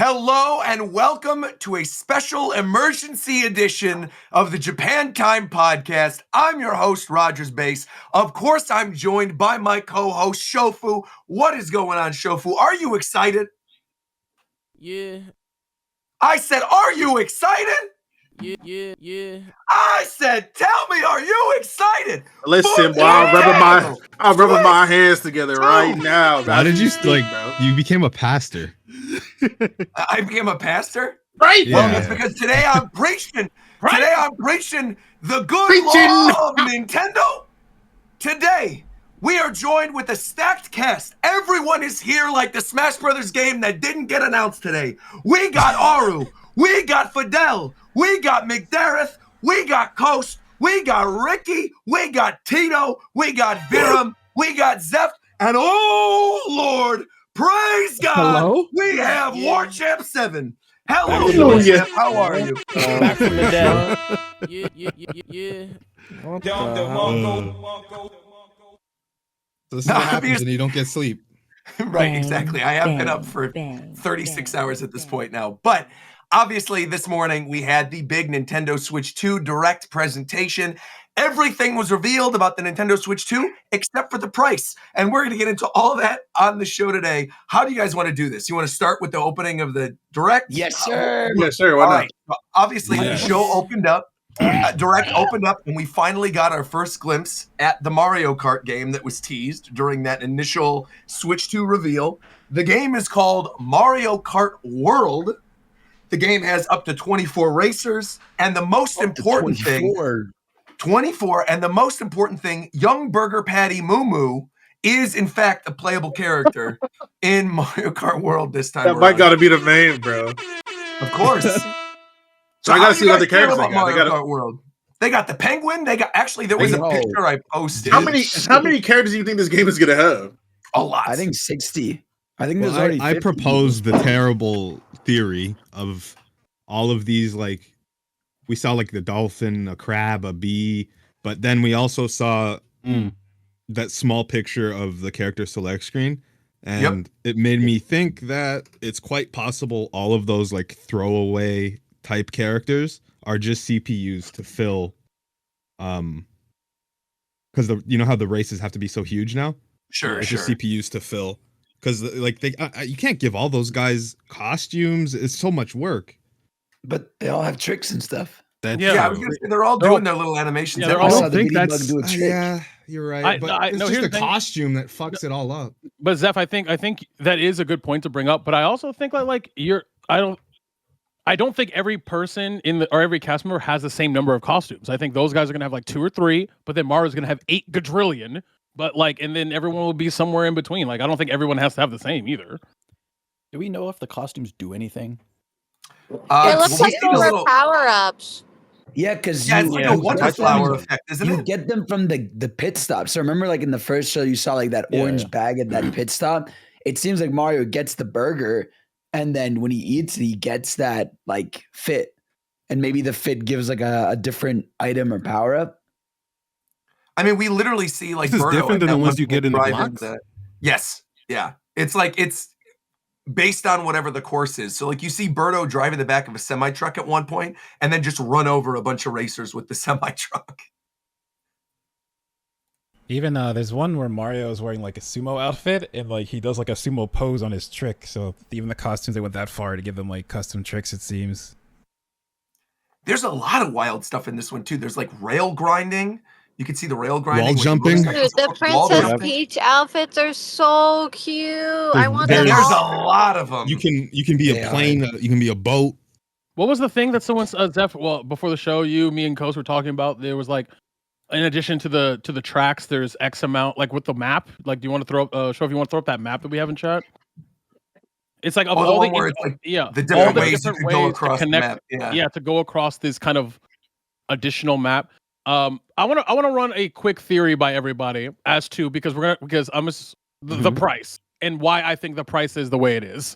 Hello and welcome to a special emergency edition of the Japan Time Podcast. I'm your host, Rogers Base. Of course, I'm joined by my co-host, Shofu. What is going on, Shofu? Are you excited? Yeah. I said, are you excited? Yeah. I said, tell me, are you excited? Listen, boy, I'm rubbing my hands together right now. Why did you you became a pastor? I became a pastor? Right? Yeah. Well, it's because today I'm preaching. Today I'm preaching the good law of Nintendo. Today, we are joined with a stacked cast. Everyone is here like the Smash Brothers game that didn't get announced today. We got Aru. We got Fidel. We got McDareth. We got Coast. We got Ricky. We got Tito. We got Viram. We got Zeph. And oh, Lord, praise God. Hello? We have War Champ 7. Hello, Zeph. How are you? Back from the dead. Yeah. So this is what happens when you don't get sleep. Right, exactly. I have been up for 36 hours at this point now. But obviously, this morning we had the big Nintendo Switch 2 Direct presentation. Everything was revealed about the Nintendo Switch 2 except for the price. And we're going to get into all that on the show today. How do you guys want to do this? You want to start with the opening of the Direct? Yes, sir. Yes, sir. Why All not? right. Well, obviously, the show opened up. Direct opened up, and we finally got our first glimpse at the Mario Kart game that was teased during that initial Switch 2 reveal. The game is called Mario Kart World. The game has up to 24 racers, and the most important thing, 24, and the most important thing, Young Burger Patty Moo Moo is in fact a playable character in Mario Kart World this time That around. might gotta be the main, bro. Of course. So I gotta see what the characters characters about they Mario got. Kart World. They got the penguin. They got there was a picture I posted. How many characters do you think this game is gonna have? A lot. I think 60. I think there's Well, already I 50. proposed the terrible theory of all of these, like, we saw like the dolphin, a crab, a bee, but then we also saw that small picture of the character select screen, and it made me think that it's quite possible all of those like throwaway type characters are just CPUs to fill, because you know how the races have to be so huge now. Sure. Just CPUs to fill, because like you can't give all those guys costumes. It's so much work. But they all have tricks and stuff. I was gonna say they're all doing their little animations. Yeah, they're I all- saw the think Bitty that's Bug do a trick. yeah, you're right. But it's no, just here's the the thing. costume that fucks it all up. But Zeph, I think that is a good point to bring up. But I also think I don't think every person or every cast member has the same number of costumes. I think those guys are gonna have like 2 or 3, but then Mario's gonna have 8 quadrillion. But and then everyone will be somewhere in between. Like I don't think everyone has to have the same either. Do we know if the costumes do anything? It looks like they were power-ups. Yeah, because it's like a wonder flower effect, isn't you it? get them from the pit stop. So remember, like in the first show, you saw like that orange bag at that pit stop. It seems like Mario gets the burger, and then when he eats it, he gets that like fit, and maybe the fit gives like a different item or power up. I mean, we literally see like This is Birdo different than at the that ones one you get in the drive blocks? Yes. Yeah. It's like it's based on whatever the course is. So like you see Birdo driving the back of a semi truck at one point, and then just run over a bunch of racers with the semi truck. Even there's one where Mario is wearing like a sumo outfit and like he does like a sumo pose on his trick. So even the costumes, they went that far to give them like custom tricks, it seems. There's a lot of wild stuff in this one too. There's like rail grinding. You can see the rail grinding. Wall which jumping. looks like Dude, the wall Princess jumping. Peach outfits are so cute. I want them There's a all. lot of them. You can be a plane. You can be a boat. What was the thing that someone Zeph? Well, before the show, me and Coast were talking about. There was like, in addition to the tracks, there's X amount like with the map. Like, do you want to throw up? Show if you want to throw up that map that we have in chat. It's like of all the where it's like the different ways different you could go ways across to connect. the map. To go across this kind of additional map. I want to run a quick theory by everybody as to because the price and why I think the price is the way it is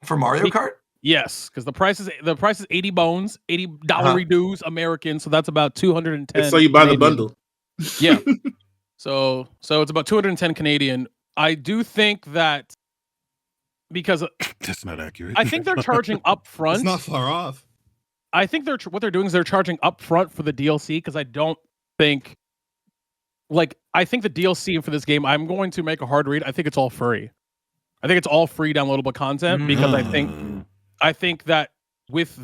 For Mario Kart? Yes, because the price is $80 bones, $80 dues American, so that's about 210. So you buy the Canadian. bundle. Yeah. so it's about 210 Canadian. I do think that because That's not accurate. I think they're charging up front. It's not far off. I think what they're doing is they're charging up front for the DLC because I don't think, I think the DLC for this game, I'm going to make a hard read. I think it's all free. I think it's all free downloadable content because I think that with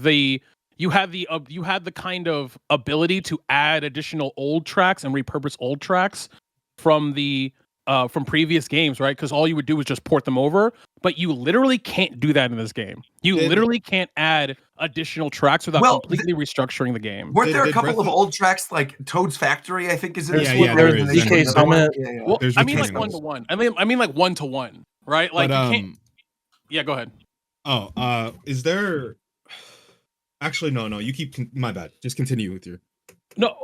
you had the kind of ability to add additional old tracks and repurpose old tracks from previous games, right? Because all you would do is just port them over, but you literally can't do that in this game. You literally can't add additional tracks without completely restructuring the game. Weren't there a couple of old tracks like Toad's Factory? I think is in this yeah, one. there is. DK Summit. Well, I mean like 1-to-1. I mean like 1-to-1, right? Like you can't. Yeah, go ahead. Oh, is there? Actually, no. You keep. My bad. Just continue with your. No,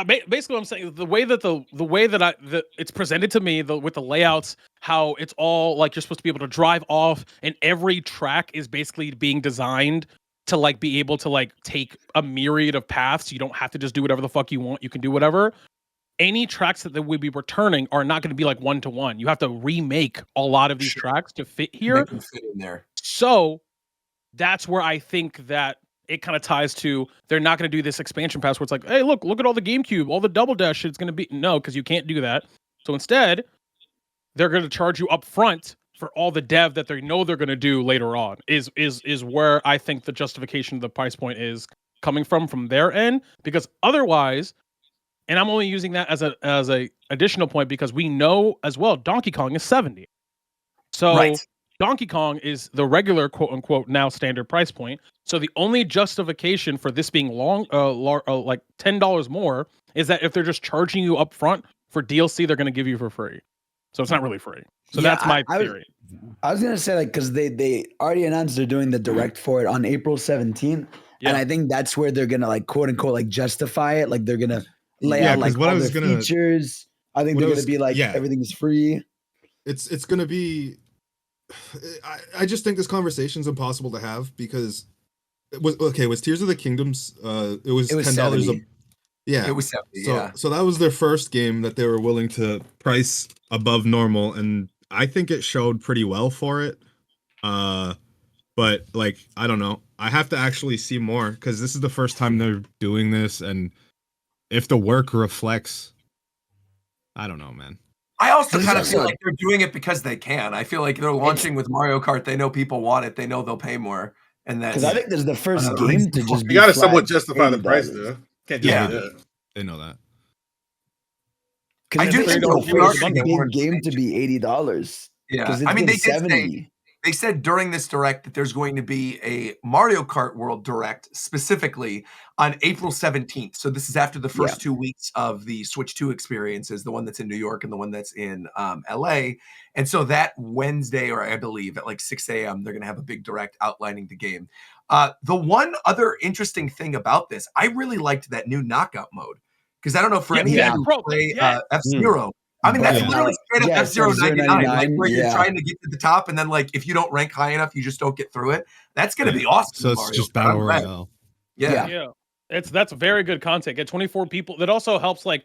basically, what I'm saying, the way that it's presented to me, with the layouts, how it's all like you're supposed to be able to drive off, and every track is basically being designed to like be able to like take a myriad of paths. You don't have to just do whatever the fuck you want. You can do whatever. Any tracks that they would be returning are not going to be like 1-to-1. You have to remake a lot of these tracks to fit here. Make them fit in there. So that's where I think that it kind of ties to they're not going to do this expansion pass where it's like, hey, look at all the GameCube, all the Double Dash shit's going to be. No, because you can't do that. So instead, they're going to charge you up front for all the dev that they know they're going to do later on. Is where I think the justification of the price point is coming from their end, because otherwise, and I'm only using that as a additional point because we know as well Donkey Kong is $70. So right. Donkey Kong is the regular quote unquote now standard price point. So the only justification for this being like $10 more is that if they're just charging you up front for DLC, they're going to give you for free. So it's not really free. So that's my theory. I was gonna say like because they already announced they're doing the direct for it on April 17th, and I think that's where they're gonna like quote unquote like justify it. Like they're gonna lay out like all the features. I think they're gonna be like everything is free. It's gonna be. I just think this conversation's impossible to have because was Tears of the Kingdoms it was $10 it was 70 so that was their first game that they were willing to price above normal, and I think it showed pretty well for it, but like I don't know, I have to actually see more because this is the first time they're doing this, and if the work reflects, I don't know, man. I also kind of feel like they're doing it because they can. I feel like they're launching with Mario Kart. They know people want it. They know they'll pay more. And that's because I think this is the first game to just be. You got to somewhat justify the price, though. Can't do that. They know that. I do think it's the first big game to be $80. Yeah, I mean they said during this direct that there's going to be a Mario Kart World Direct specifically on April 17th. So this is after the first 2 weeks of the Switch 2 experiences, the one that's in New York and the one that's in LA. And so that Wednesday, or I believe at like 6 a.m., they're going to have a big direct outlining the game. The one other interesting thing about this, I really liked that new knockout mode. Because I don't know for any of you who play F-Zero. I mean, that's literally straight up F-Zero 99, like where you're trying to get to the top, and then like if you don't rank high enough, you just don't get through it. That's going to be awesome. So it's just battle royale. Yeah. That's very good content. Get 24 people. That also helps like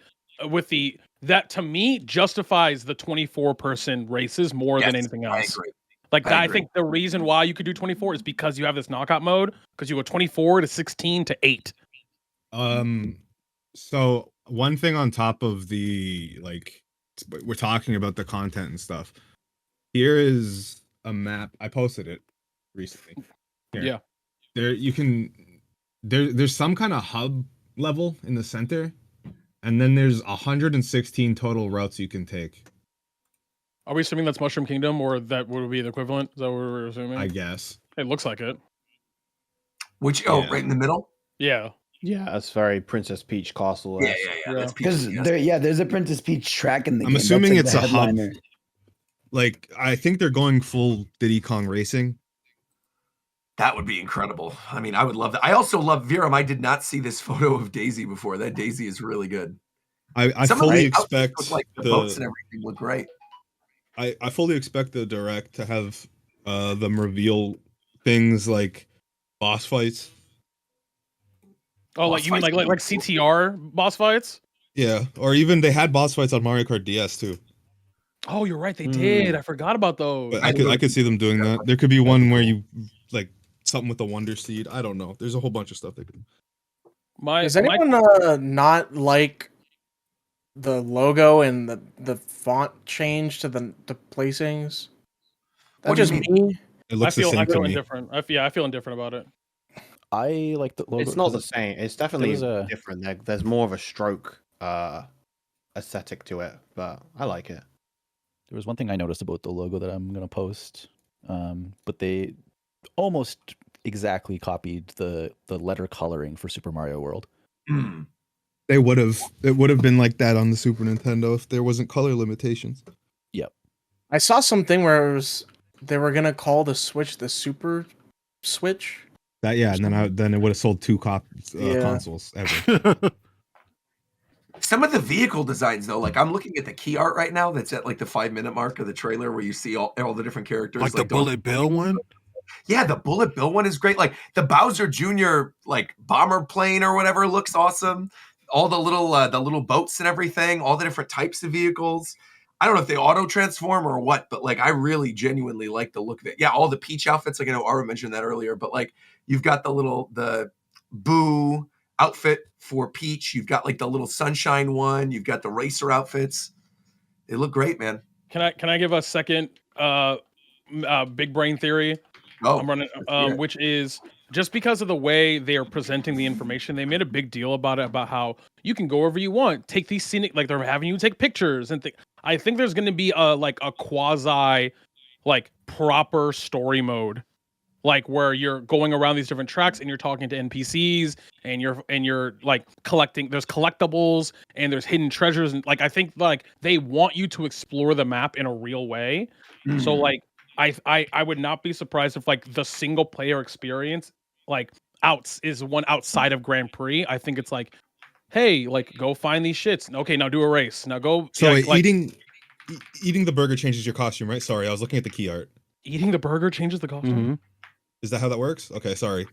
with that to me justifies the 24-person races more than anything else. I agree. Like I think the reason why you could do 24 is because you have this knockout mode, because you go 24 to 16 to 8. So one thing on top of the we're talking about the content and stuff. Here is a map. I posted it recently. Here. Yeah. There's some kind of hub level in the center, and then there's 116 total routes you can take. Are we assuming that's Mushroom Kingdom, or that would be the equivalent? Is that what we're assuming? I guess. It looks like it. Right in the middle? Yeah. Yeah, that's very Princess Peach Castle. Yeah. Because there's a Princess Peach track in the game. I'm assuming it's a hub. Like, I think they're going full Diddy Kong Racing. That would be incredible. I mean, I would love that. I also love Viram. I did not see this photo of Daisy before. That Daisy is really good. I fully expect the boats and everything look great. I fully expect the direct to have them reveal things like boss fights. Oh, like you mean like CTR boss fights? Yeah, or even they had boss fights on Mario Kart DS too. Oh, you're right. They did. I forgot about those. But I could see them doing that. There could be one where you like something with a wonder seed. I don't know. There's a whole bunch of stuff they could. Does anyone not like the logo and the font change to the placings? That's just me. It looks the same I to feel me. indifferent. I feel indifferent about it. I like the logo. It's not the same. It's definitely a- different. There's more of a stroke aesthetic to it, but I like it. There was one thing I noticed about the logo that I'm gonna post, but they almost exactly copied the letter coloring for Super Mario World. They would have. It would have been like that on the Super Nintendo if there wasn't color limitations. Yep. I saw something where they were gonna call the Switch the Super Switch. That and then it would have sold 2 consoles ever. Some of the vehicle designs, though, like I'm looking at the key art right now. That's at like the 5-minute mark of the trailer, where you see all the different characters, Like the Bullet Bill one. Yeah, the Bullet Bill one is great. Like the Bowser Jr. like bomber plane or whatever looks awesome. All the little boats and everything. All the different types of vehicles. I don't know if they auto transform or what, but like I really genuinely like the look of it. Yeah, all the Peach outfits. Like I know Ara mentioned that earlier, but like you've got the Boo outfit for Peach. You've got like the little Sunshine one. You've got the racer outfits. They look great, man. Can I give a second big brain theory? I'm running, which is just because of the way they are presenting the information. They made a big deal about it, about how you can go wherever you want, take these scenic, like they're having you take pictures and I think there's going to be a quasi, like proper story mode, like where you're going around these different tracks and you're talking to NPCs and you're like collecting. There's collectibles and there's hidden treasures, and like I think like they want you to explore the map in a real way. So like I would not be surprised if like the single player experience like is one outside of Grand Prix. I think it's like, hey, like go find these shits. Okay, now do a race. Now go. So eating the burger changes your costume, right? Sorry, I was looking at the key art. Eating the burger changes the costume. Is that how that works? Okay, sorry.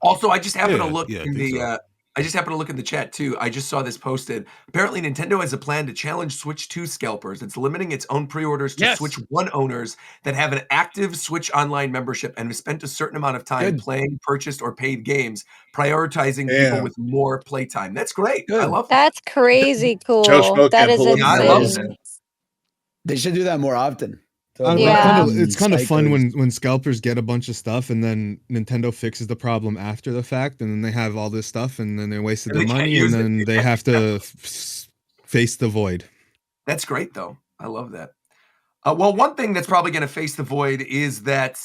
Also, I just happened to look in the I just happened to look in the chat too. I just saw this posted. Apparently, Nintendo has a plan to challenge Switch 2 scalpers. It's limiting its own pre-orders to Switch 1 owners that have an active Switch Online membership and have spent a certain amount of time playing, purchased, or paid games, prioritizing people with more playtime. That's great. I love that. That's crazy cool. That is insane. I love that. They should do that more often. It's kind of fun when scalpers get a bunch of stuff and then Nintendo fixes the problem after the fact, and then they have all this stuff and then they wasted their money and then they have to face the void. That's great, though. I love that. Well, one thing that's probably going to face the void is that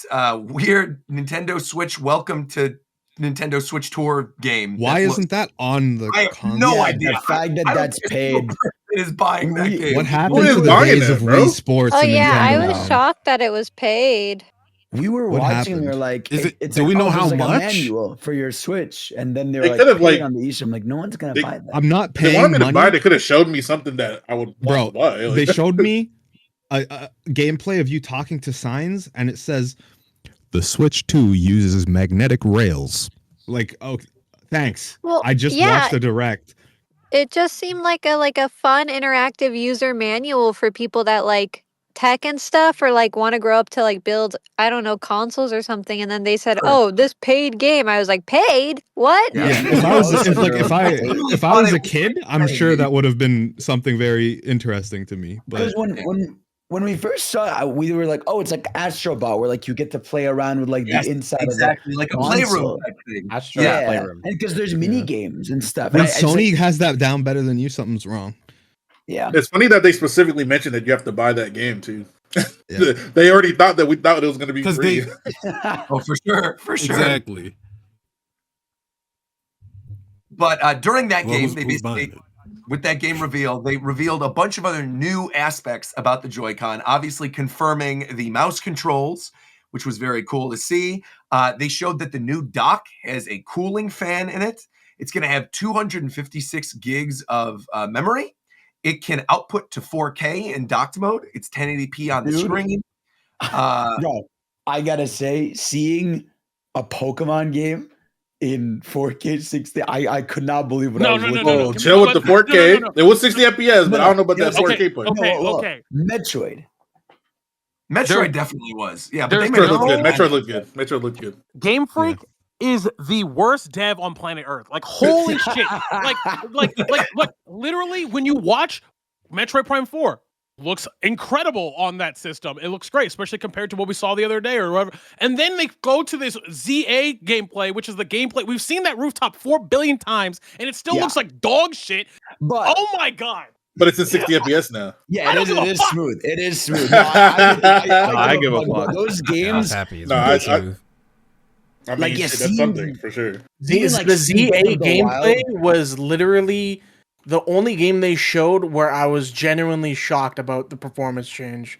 weird Nintendo Switch Welcome to Nintendo Switch Tour game. Why isn't that on the console? No idea. The fact that that's paid. Is buying that game. What happened to the days of Wii Sports? Oh yeah, I Nintendo was shocked that it was paid. We were watching and we were like, do we know how much? Like a manual for your Switch, and then they were They could've, like on the eShop. I'm like, no one's gonna buy that. I'm not If they paying wanted me to buy, money. they could have showed me something that I would want to buy. Like, They showed me a gameplay of you talking to signs, and it says the Switch 2 uses magnetic rails. Like, oh, thanks. Well, I just watched the direct. It just seemed like a fun interactive user manual for people that like tech and stuff, or like want to grow up to like build, I don't know, consoles or something. And then they said, "Oh, this paid game." I was like, "Paid? What?" Yeah. If I was a kid, I'm sure that would have been something very interesting to me. But Because when we first saw it, we were like, "Oh, it's like Astro Bot, where like you get to play around with like the inside exactly of like a console. playroom type thing. Astro Playroom. And because there's mini games and stuff. when And it's Sony like, has that down better than you, something's wrong. yeah, it's funny that they specifically mentioned that you have to buy that game too. Yeah. They already thought that we thought it was going to be free. Oh, for sure. Exactly. But during that game, who's they basically, with that game reveal, they revealed a bunch of other new aspects about the Joy-Con, obviously confirming the mouse controls, which was very cool to see. They showed that the new dock has a cooling fan in it. It's going to have 256 gigs of memory. It can output to 4K in docked mode. It's 1080p on the screen. Yo, I gotta say, seeing a Pokemon game in 4K 60. I could not believe what I was looking Oh, at. chill with the 4K. It was 60 FPS, but I don't know about that 4K part. Okay. Metroid. Metroid definitely was. Yeah, but there's they made Metroid looked good. no- Metroid looked good. Metroid looked good. Game Freak is the worst dev on planet Earth. Like, holy shit. Like, literally, when you watch Metroid Prime 4, looks incredible on that system. It looks great, especially compared to what we saw the other day or whatever. And then they go to this ZA gameplay, which is the gameplay. We've seen that rooftop 4 billion times, and it still looks like dog shit. But oh my God. But it's in 60 FPS now. Yeah, it is smooth. It is smooth. No, I give a fuck. Those games. I mean, like, that's something for sure. The ZA gameplay was literally the only game they showed where I was genuinely shocked about the performance change.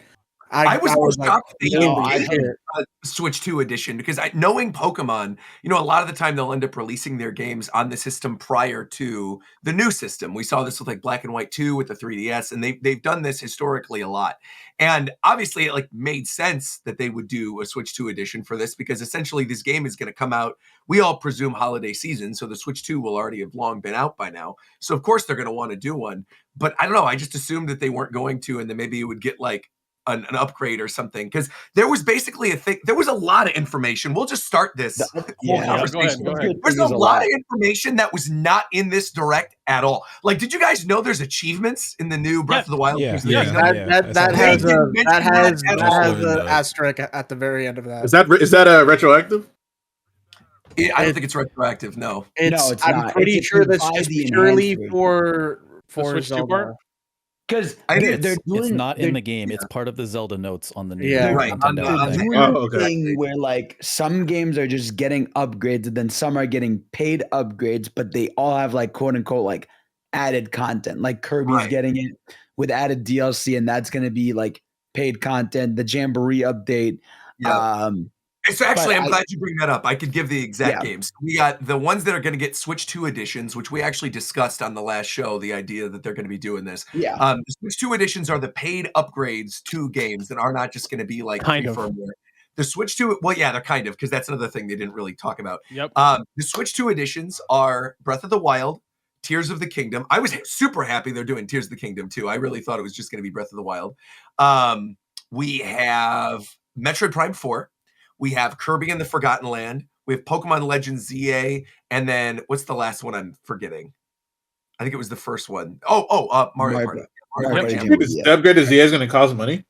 I was shocked they holy did Switch 2 edition because knowing Pokemon, a lot of the time they'll end up releasing their games on the system prior to the new system. We saw this with like Black and White 2 with the 3DS, and they've done this historically a lot. And obviously it like made sense that they would do a Switch 2 edition for this because essentially this game is going to come out, we all presume holiday season, so the Switch 2 will already have long been out by now. So of course they're going to want to do one. But I don't know, I just assumed that they weren't going to, and then maybe it would get like an upgrade or something, because there was basically there was a lot of information. We'll just start this whole conversation. Go ahead. There's a lot of information that was not in this direct at all. Like, did you guys know there's achievements in the new Breath of the Wild? That has the asterisk at the very end of that. Is that retroactive? I don't think it's retroactive. No, it's I'm pretty sure that's just purely for Zelda. Because it's not in the game. It's part of the Zelda notes on the new Nintendo thing. Where like some games are just getting upgrades, and then some are getting paid upgrades, but they all have like quote unquote like added content. Like Kirby's getting it with added DLC, and that's going to be like paid content. The Jamboree update. So actually, I'm glad you bring that up. I could give the exact games. We got the ones that are going to get Switch 2 editions, which we actually discussed on the last show, the idea that they're going to be doing this. The Switch 2 editions are the paid upgrades to games that are not just going to be like free firmware. The Switch 2, they're kind of, because that's another thing they didn't really talk about. The Switch 2 editions are Breath of the Wild, Tears of the Kingdom. I was super happy they're doing Tears of the Kingdom too. I really thought it was just going to be Breath of the Wild. We have Metroid Prime 4. We have Kirby and the Forgotten Land. We have Pokemon Legends ZA. And then what's the last one I'm forgetting? I think it was the first one. Mario Party. The upgrade to ZA is going to cost money?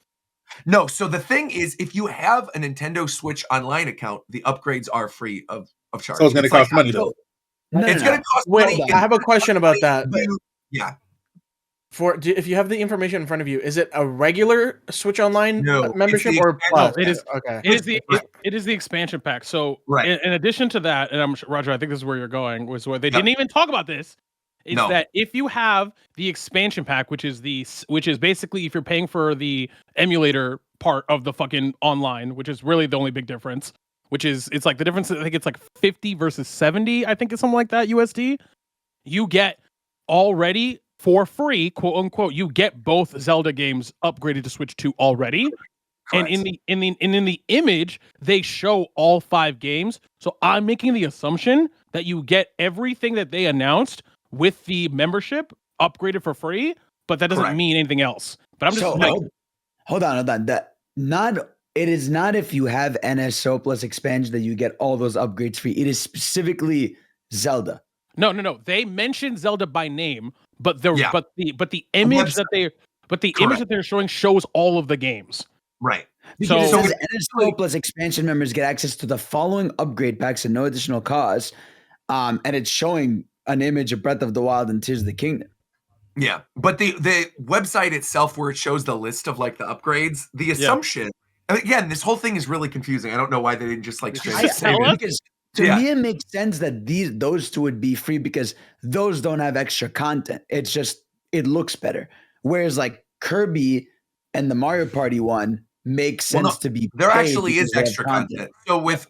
No. So the thing is, if you have a Nintendo Switch Online account, the upgrades are free of charge. So it's going to cost money though. It's going to cost money. I have a question about that. Yeah. If you have the information in front of you, is it a regular Switch Online membership or Plus? No, it is okay. It is the expansion pack. So in addition to that, and I'm sure, Roger, I think this is where you're going, was where they didn't even talk about this. Is that if you have the expansion pack, which is basically if you're paying for the emulator part of the fucking online, which is really the only big difference, it's like the difference. I think it's like 50 versus 70. I think it's something like that USD. You get already for free, quote unquote, you get both Zelda games upgraded to Switch 2 already. Correct. And in the image, they show all 5 games. So I'm making the assumption that you get everything that they announced with the membership upgraded for free, but that doesn't mean anything else. But I'm just hold on. It is not if you have NSO plus expansion that you get all those upgrades free. It is specifically Zelda. No. They mentioned Zelda by name, but the image that they're showing shows all of the games. Right. Because so NSO plus expansion members get access to the following upgrade packs at no additional cost. And it's showing an image of Breath of the Wild and Tears of the Kingdom. Yeah. But the website itself, where it shows the list of like the upgrades, the assumption, again, this whole thing is really confusing. I don't know why they didn't just like straight say it. Because to me, it makes sense that those two would be free because those don't have extra content. It's just, it looks better. Whereas like Kirby and the Mario Party one makes sense to be. There actually is extra content. So with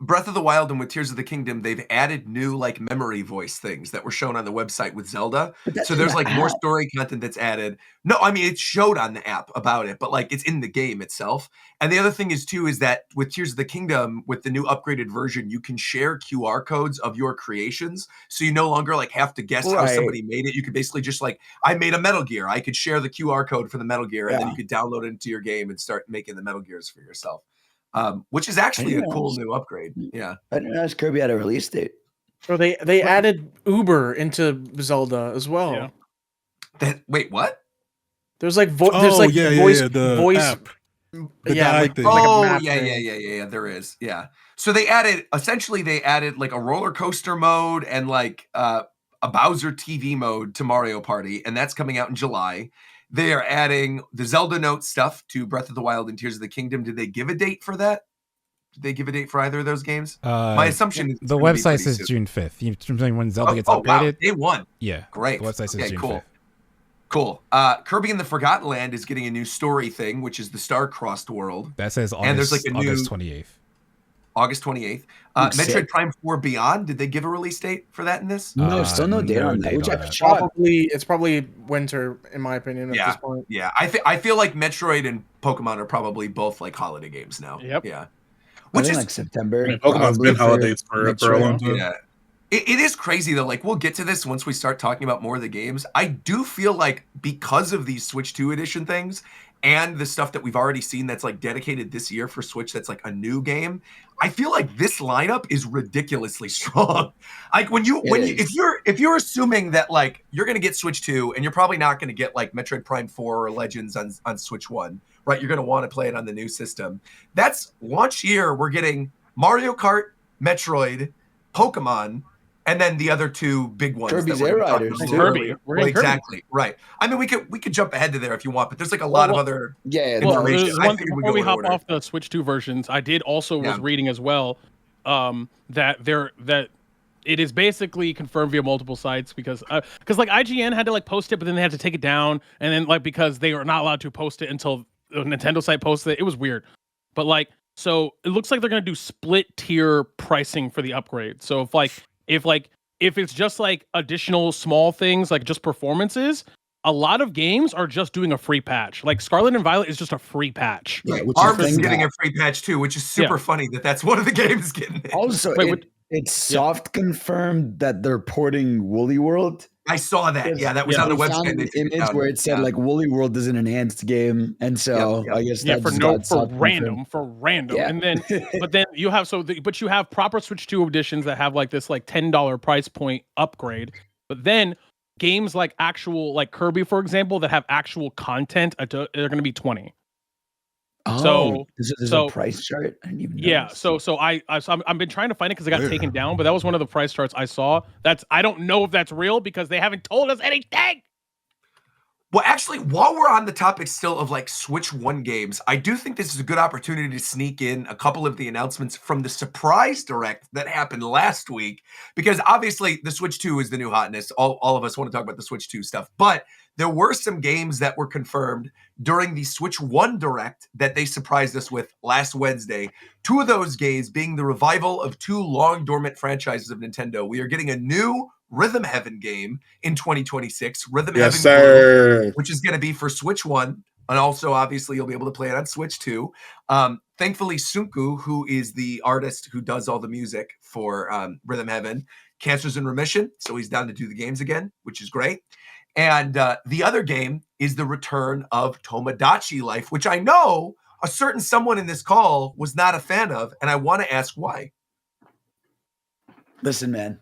Breath of the Wild and with Tears of the Kingdom, they've added new like memory voice things that were shown on the website with Zelda. So there's like more story content that's added. No, I mean it showed on the app about it, but like it's in the game itself. And the other thing is too is that with Tears of the Kingdom, with the new upgraded version, you can share QR codes of your creations. So you no longer like have to guess how somebody made it. You could basically just like, I made a Metal Gear. I could share the QR code for the Metal Gear, and then you could download it into your game and start making the Metal Gears for yourself. Which is actually a cool new upgrade. Yeah. I didn't know Kirby had a release date. So they added Uber into Zelda as well. Yeah. Wait, what? There's like there's like voice app. Yeah, there is. Yeah. So they added like a roller coaster mode and like a Bowser TV mode to Mario Party, and that's coming out in July. They are adding the Zelda Note stuff to Breath of the Wild and Tears of the Kingdom. Did they give a date for that? Did they give a date for either of those games? My assumption is the website says June 5th. You when Zelda gets upgraded. Wow. Day one. Yeah. Great. The website says June 5th. Cool. Kirby and the Forgotten Land is getting a new story thing, which is the Star-Crossed World. That says August, and there's like a August 28th. August 28th. Metroid Prime 4 Beyond, did they give a release date for that in this? No, still no date on that. It's probably winter, in my opinion, at this point. Yeah, I feel like Metroid and Pokemon are probably both like holiday games now. Yep. Yeah. Which is like September. I mean, Pokemon's been holidays for a long time. Yeah. It is crazy though. Like we'll get to this once we start talking about more of the games. I do feel like because of these Switch 2 edition things and the stuff that we've already seen that's like dedicated this year for Switch, that's like a new game. I feel like this lineup is ridiculously strong. Like if you're assuming that like you're gonna get Switch 2 and you're probably not gonna get like Metroid Prime 4 or Legends on Switch 1, right? You're gonna want to play it on the new system. That's launch year. We're getting Mario Kart, Metroid, Pokemon, and then the other two big ones. Kirby's Air Riders. Kirby. Exactly. Right. I mean, we could jump ahead to there if you want, but there's like a lot of other information. Before we hop off the Switch 2 versions, I did also was reading as well that it is basically confirmed via multiple sites because like IGN had to like post it, but then they had to take it down, and then like because they were not allowed to post it until the Nintendo site posted it. It was weird, but like so it looks like they're gonna do split tier pricing for the upgrade. So if it's just like additional small things like just performances, a lot of games are just doing a free patch. Like Scarlet and Violet is just a free patch. Yeah, ARMS is getting a free patch too, which is super funny that's one of the games getting it. Also, it's soft confirmed that they're porting Woolly World. I saw that. Yeah, that was on the website. An image where it said like Woolly World is an enhanced game, and so I guess that's for random. Yeah. And then, but then you have but you have proper Switch 2 editions that have like this like $10 price point upgrade. But then games like actual like Kirby, for example, that have actual content, they're going to be $20. Oh, there's a price chart. I didn't even know. Yeah, so I've been trying to find it because it got taken down, but that was one of the price charts I saw. I don't know if that's real because they haven't told us anything. Well, actually, while we're on the topic still of like Switch 1 games, I do think this is a good opportunity to sneak in a couple of the announcements from the surprise direct that happened last week, because obviously the Switch 2 is the new hotness. All of us want to talk about the Switch 2 stuff, but there were some games that were confirmed during the Switch 1 direct that they surprised us with last Wednesday. Two of those games being the revival of two long dormant franchises of Nintendo. We are getting a new Rhythm Heaven game in 2026, Rhythm Heaven Blue, which is going to be for Switch 1, and also obviously you'll be able to play it on Switch 2. Thankfully, Sunku, who is the artist who does all the music for Rhythm Heaven, cancer's in remission, so he's down to do the games again, which is great. And the other game is the return of Tomodachi Life, which I know a certain someone in this call was not a fan of, and I want to ask why. Listen, man.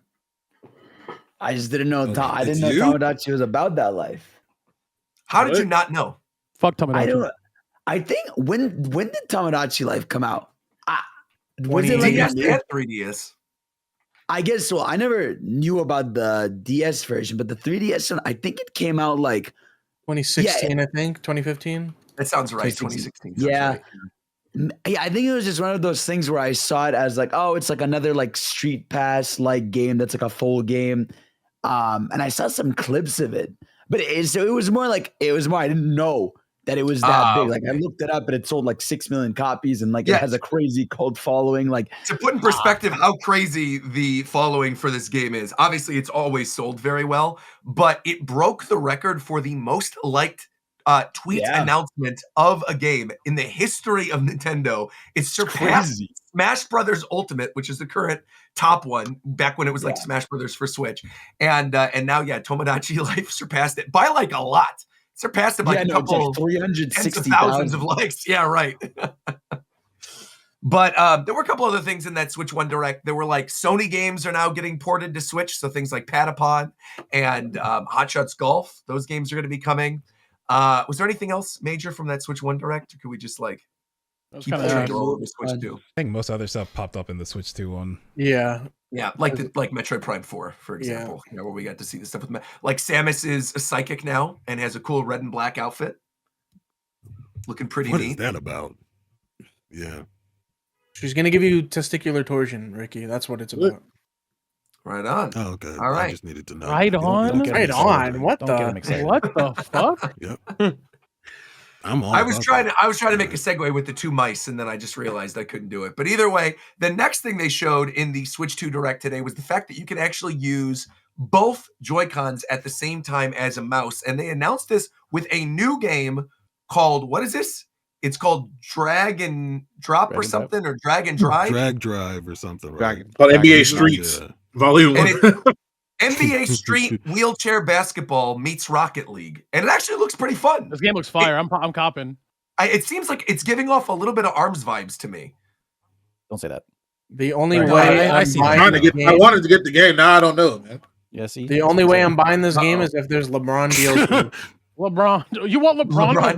I just didn't know. I didn't know Tomodachi was about that life. How did you not know? Fuck Tomodachi. I think when did Tomodachi Life come out? Was it like DS 3DS? I guess so. I never knew about the DS version, but the 3DS one, I think it came out like 2016. I think 2015. That sounds right. 2016. Yeah. Yeah, I think it was just one of those things where I saw it as like, oh, it's like another like Street Pass like game that's like a full game. And I saw some clips of it, but it was more I didn't know that it was that big. Like I looked it up, and it sold like 6 million copies, and like it has a crazy cult following. Like to put in perspective how crazy the following for this game is. Obviously, it's always sold very well, but it broke the record for the most liked tweet announcement of a game in the history of Nintendo. It surpassed Smash Brothers Ultimate, which is the current top one, back when it was like Smash Brothers for Switch, and now Tomodachi Life surpassed it by like a lot. Surpassed it by a couple like 360,000 thousands of likes. Yeah, right. But there were a couple other things in that Switch 1 Direct. There were like Sony games are now getting ported to Switch, so things like Patapon and Hot Shots Golf. Those games are going to be coming. Was there anything else major from that Switch 1 Direct, or could we just like keep pushing all over Switch 2? I think most other stuff popped up in the Switch 2 one. Yeah. Yeah, like Metroid Prime 4, for example, where we got to see the stuff with like Samus is a psychic now and has a cool red and black outfit, looking pretty neat. What is that about? Yeah, she's gonna give you testicular torsion, Ricky. That's what it's about. Right on. Oh, okay. All right. I just needed to know. Right on. Right on. What the? What the fuck? Yep. I'm all I was trying to make a segue with the two mice, and then I just realized I couldn't do it. But either way, the next thing they showed in the Switch 2 Direct today was the fact that you can actually use both Joy-Cons at the same time as a mouse. And they announced this with a new game called, what is this? It's called Drag and Drop or something, or Drag and Drive. Drag Drive or something, right? Called NBA Streets. Volume 1. NBA Street Wheelchair Basketball meets Rocket League, and it actually looks pretty fun. This game looks fire. I'm copping. It seems like it's giving off a little bit of ARMS vibes to me. Don't say that. The only way I wanted to get the game. Now I don't know, man. Yeah, see, the only way I'm buying this game is if there's LeBron DLC. LeBron, you want LeBron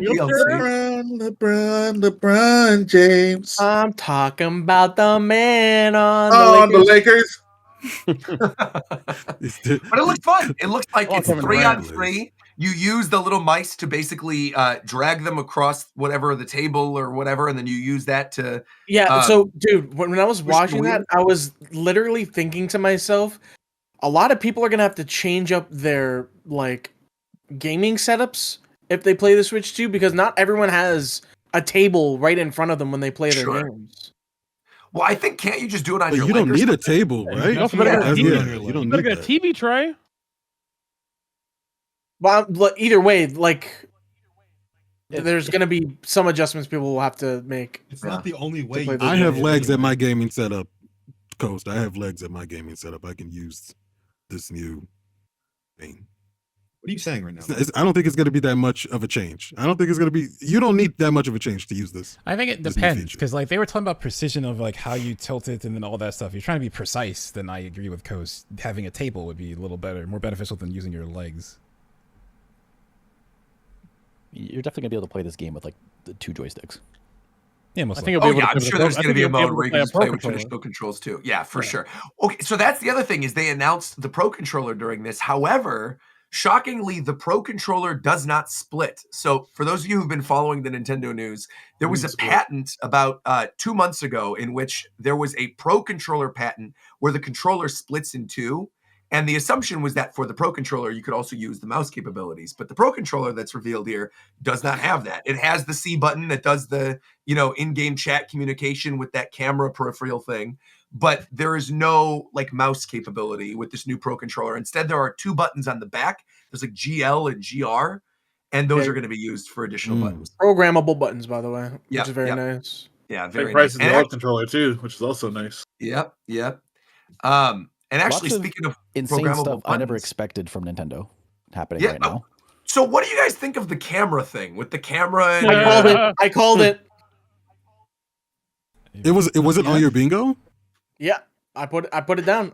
LeBron James. I'm talking about the man on the Lakers. But it looks fun. It looks like it's 3-on-3. You use the little mice to basically drag them across whatever the table or whatever, and then you use that to so dude, when I was watching that, I was literally thinking to myself, a lot of people are gonna have to change up their like gaming setups if they play the Switch 2, because not everyone has a table right in front of them when they play their games. Well, I think can't you just do it on your? You don't need a table, right? You don't need a TV tray. Well, either way, like there's gonna be some adjustments people will have to make. It's not the only way. I have legs at my gaming setup, Coast. I have legs at my gaming setup. I can use this new thing. What are you saying right now? I don't think it's going to be that much of a change. I don't think it's going to be. You don't need that much of a change to use this. I think it depends, because like they were talking about precision of like how you tilt it and then all that stuff. If you're trying to be precise, then I agree with Coast. Having a table would be a little better, more beneficial than using your legs. You're definitely gonna be able to play this game with like the 2 joysticks. Yeah, most I'm sure there's going to be a mode where you can play with traditional controls too. Yeah, for sure. Okay, so that's the other thing is they announced the Pro Controller during this. However, shockingly, the Pro Controller does not split. So for those of you who've been following the Nintendo news, there was a patent about 2 months ago in which there was a Pro Controller patent where the controller splits in two. And the assumption was that for the Pro Controller, you could also use the mouse capabilities. But the Pro Controller that's revealed here does not have that. It has the C button that does the, in-game chat communication with that camera peripheral thing. But there is no like mouse capability with this new Pro Controller. Instead, there are 2 buttons on the back. There's like GL and GR. And those are going to be used for additional buttons. Programmable buttons, by the way, which is very nice. Yeah, very nice. nice. The alt controller too, which is also nice. Yep. And actually, speaking of insane programmable stuff, buttons, I never expected from Nintendo happening right now. So, what do you guys think of the camera thing with the camera? And, I called it. It wasn't on your bingo. Yeah, I put it down.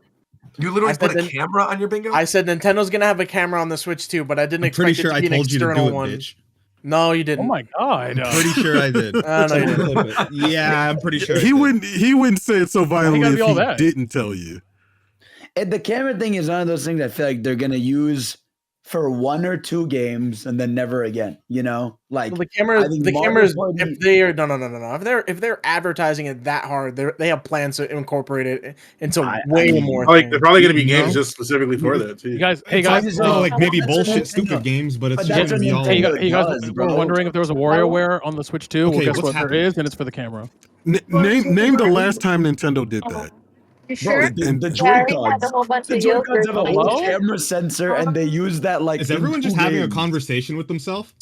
You literally put a camera on your bingo. I said Nintendo's gonna have a camera on the Switch too, but I didn't expect it to be an external one. Bitch. No, you didn't. Oh my god! I'm pretty sure I did. No, you didn't. Yeah, I'm pretty sure. He wouldn't say it so violently if he didn't tell you. And the camera thing is one of those things I feel like they're gonna use for 1 or 2 games and then never again. You know, like Well, the cameras, Party, if they are no. If they're advertising it that hard, they have plans to incorporate it into way more. Like they're probably going to be You games know? just specifically for that too. You guys, hey It's guys, like maybe that's what bullshit, Nintendo- stupid games, but it's but just that's gonna what be all. Nintendo hey, you guys does, were bro. wondering if there was a WarioWare on the Switch too. Okay, Well, guess what's what? happening? There is, and it's for the camera. Name the last time Nintendo did that. You Bro, sure? And- the Yeah, I already Joy-Cons. had a whole bunch The of Joy-Cons have a yogurt. whole Hello? camera sensor, and they use that like. Is in everyone just 2 having a games. conversation with themselves?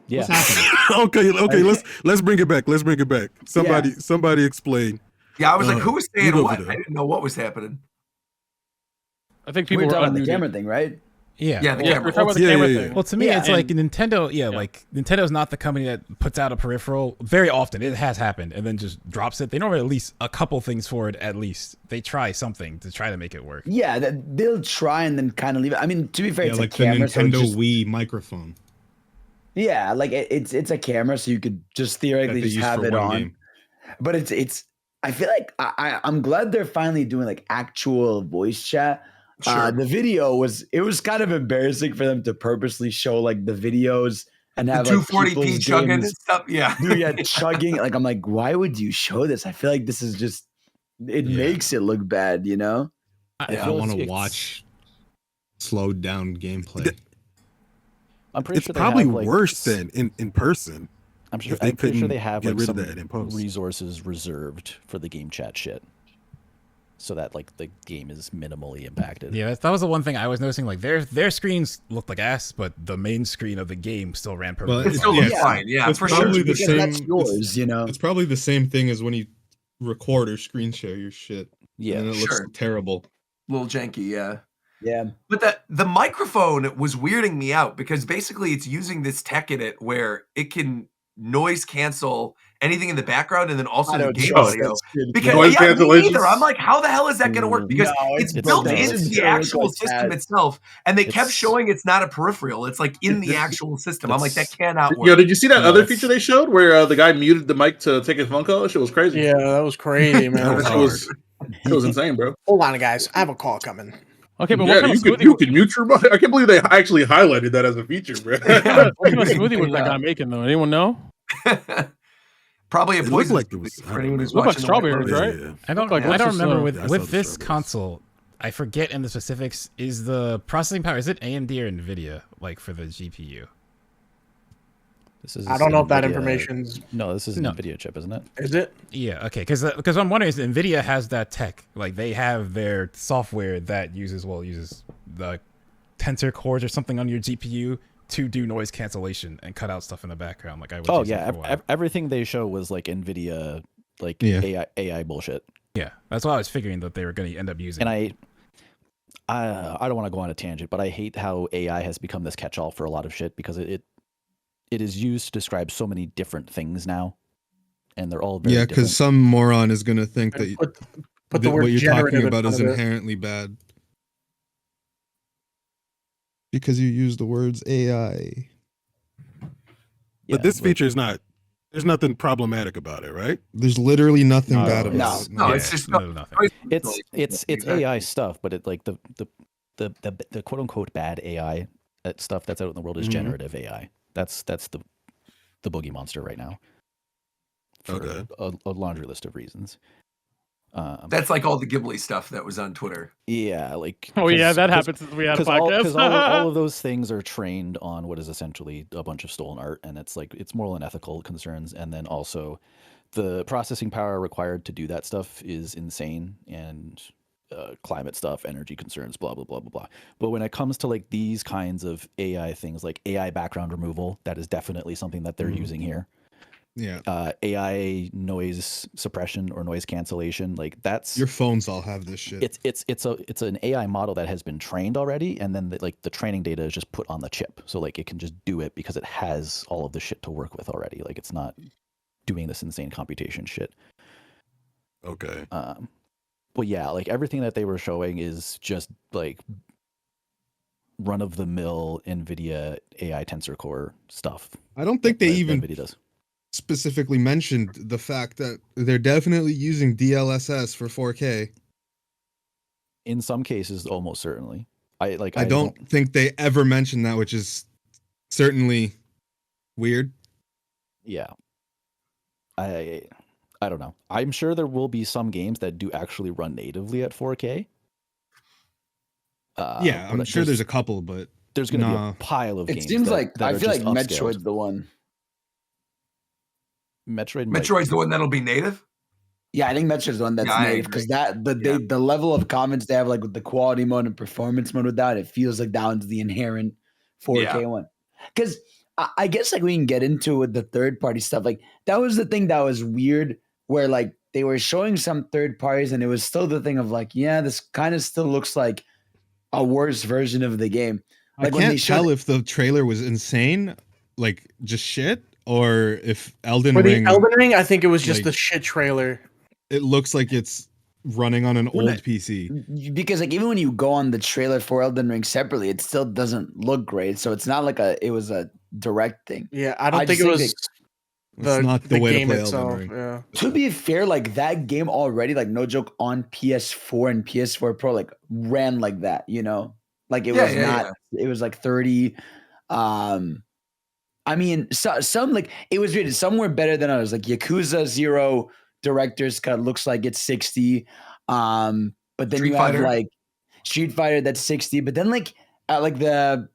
Yeah. What's happening? okay, let's bring it back. Let's bring it back. Somebody explain. Yeah, I was like, who was saying you go what? for that. I didn't know what was happening. I think We people were were talking about the unmuted. camera thing, right? Yeah. Yeah, the Yeah, camera. we're talking about the Yeah, camera yeah, thing. yeah. Well, to me, Yeah, it's like and- Nintendo. Yeah, like Nintendo's not the company that puts out a peripheral very often. It has happened, and then just drops it. They normally release a couple things for it at least. They try something to try to make it work. Yeah, they'll try and then kind of leave it. I mean, to be fair, Yeah, it's like a the camera, so Nintendo it's just, Wii microphone. yeah, like it's a camera, so you could just That theoretically they just use have for it one on. game. But it's. I feel like I'm glad they're finally doing like actual voice chat. Sure. The video was kind of embarrassing for them to purposely show like the videos and The have like 240p people's chugging and games. stuff. Yeah. Dude, yeah, chugging. Like I'm like, why would you show this? I feel like this is just it Yeah. makes it look bad, you know? I feel want to it's- watch slowed down gameplay. I'm pretty It's sure probably they have, like, worse than in person. I'm sure. if they I'm pretty sure couldn't they have get like rid of some that in post. resources reserved for the game chat shit, so that like the game is minimally impacted. Yeah, that was the one thing I was noticing. Like their screens looked like ass, but the main screen of the game still ran Well, perfectly. It still looks fine. Yeah, it's for probably sure. the Because same. that's yours, you know. It's probably the same thing as when you record or screen share your shit. Yeah, and then it looks Sure. terrible. Little janky, yeah. Yeah. But the microphone was weirding me out because basically it's using this tech in it where it can noise cancel anything in the background and then also I the don't game trust audio. that shit. Because Noise yeah, me cancellation? neither. I'm like, how the hell is that going to work? Because No, it's it's built not. into It's the gonna look actual like system that. itself, and they kept It's- showing it's not a peripheral. It's like in the actual system. I'm like, that cannot work. Yo, did you see that No, other it's- feature they showed where the guy muted the mic to take his phone call? That shit was crazy. Yeah, that was crazy, man. That shit was, it was insane, bro. Hold on, guys. I have a call coming. Okay, but Yeah, what kind you of could smoothie? mute your mic. I can't believe they actually highlighted that as a feature, bro. What kind of smoothie was that guy making though? Anyone know? Probably a It looked poison like it was- for anyone who's Looked like watching the strawberries, White right? Lotus. Yeah. I don't. Like, I what's don't this, remember Yeah, I with saw the this strawberries. console. I forget in the specifics. Is the processing power? Is it AMD or NVIDIA? Like for the GPU? This is I don't know if that NVIDIA information's No, this is No. an NVIDIA chip, isn't it? is it? Yeah. Okay. Because I'm wondering, is NVIDIA has that tech? Like they have their software that uses the tensor cores or something on your GPU to do noise cancellation and cut out stuff in the background. Like I was. Oh using yeah, for a while. everything they show was like NVIDIA, like Yeah. AI bullshit. Yeah, that's what I was figuring that they were going to end up using. And I don't want to go on a tangent, but I hate how AI has become this catch-all for a lot of shit because it is used to describe so many different things now, and they're all very Yeah, different. because some moron is gonna think that, Put the that word what you're generative talking in about front is of it. inherently bad. Because you use the words AI. Yeah, But this feature is not. There's nothing problematic about it, right? There's literally nothing No, bad about no. it. No, Yeah, it's just no, nothing. it's Exactly. AI stuff, but it like the quote unquote bad AI stuff that's out in the world is Mhm. generative AI. That's the boogie monster right now. For Okay. a laundry list of reasons. That's like all the Ghibli stuff that was on Twitter. Yeah, like Oh yeah, 'cause- that 'cause- happens since we had a Because all, podcast. 'cause all of those things are trained on what is essentially a bunch of stolen art, and it's like it's moral and ethical concerns, and then also the processing power required to do that stuff is insane, and climate stuff, energy concerns, blah blah blah blah blah. But when it comes to like these kinds of AI things, like AI background removal, that is definitely something that they're using here. Yeah. AI noise suppression or noise cancellation, like that's Your phones all have this shit. it's an AI model that has been trained already, and then the training data is just put on the chip, so like it can just do it because it has all of the shit to work with already. Like it's not doing this insane computation shit. Okay. Well, yeah, like everything that they were showing is just like run of the mill NVIDIA AI tensor core stuff. I don't think they that even NVIDIA does. specifically mentioned the fact that they're definitely using DLSS for 4K. In some cases, almost certainly. I don't think they ever mentioned that, which is certainly weird. Yeah. I don't know. I'm sure there will be some games that do actually run natively at 4K. Yeah, I'm sure there's a couple, but there's going to be a pile of games. It seems like that I are feel like just upscaled. Metroid's the one. Metroid's the one that'll be native. Yeah, I think Metroid's the one that's native because the level of comments they have like with the quality mode and performance mode with that, it feels like that one's the inherent 4K one. Because I guess like we can get into with the third party stuff. Like that was the thing that was weird, where like they were showing some third parties and it was still the thing of like, yeah, this kind of still looks like a worse version of the game. Like I can't tell if the trailer was insane, like just shit, or if Elden Ring. Elden Ring, I think it was just the shit trailer. It looks like it's running on an old PC. Because like even when you go on the trailer for Elden Ring separately, it still doesn't look great. So it's not like it was a direct thing. Yeah, I don't think it was. It's not the way to play itself, Elden Ring. Yeah. To be fair, like that game already, like no joke, on PS4 and PS4 Pro, like ran like that, you know? Like it was not, it was like 30. I mean, some like it was rated somewhere better than others. Like Yakuza 0 Director's Cut looks like it's 60. But then you have like Street Fighter that's 60. But then like the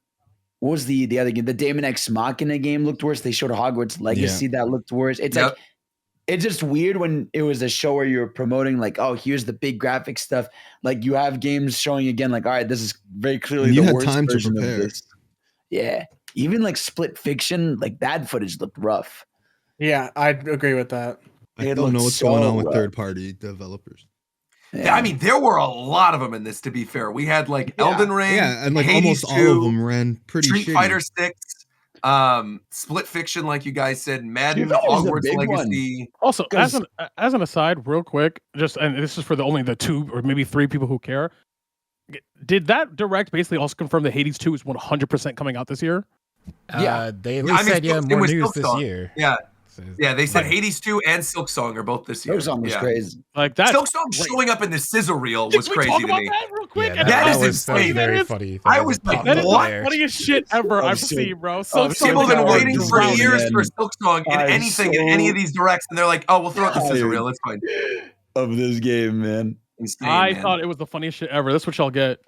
what was the other game? The Daemon X Machina game looked worse. They showed Hogwarts Legacy that looked worse. It's like it's just weird when it was a show where you're promoting like, oh, here's the big graphic stuff. Like you have games showing again, like, all right, this is very clearly the worst version of this. Yeah. Even like Split Fiction, like that footage looked rough. Yeah, I agree with that. I don't know what's going on with third-party developers. Yeah, I mean, there were a lot of them in this, to be fair. We had like Elden Ring. Yeah, and like Hades almost all of them ran pretty Street shitty. Fighter 6, Split Fiction, like you guys said, Madden, Hogwarts Legacy. Also, as an aside, real quick, and this is for the 2 or maybe 3 people who care. Did that direct basically also confirm that Hades 2 is 100% coming out this year? They at least said more news this year. Yeah, they said Hades 2 and Silksong are both this year. Silksong was crazy. Like that. Silksong showing up in the sizzle reel was crazy to me. That real quick? Yeah, that is insane. Very funny. I was like, that is what? the funniest shit ever I've seen, bro. People have been waiting for years for Silksong in anything in any of these directs, and they're like, oh, we'll throw it in the sizzle reel. That's fine. Of this game, man. I thought it was the funniest shit ever. That's what y'all get.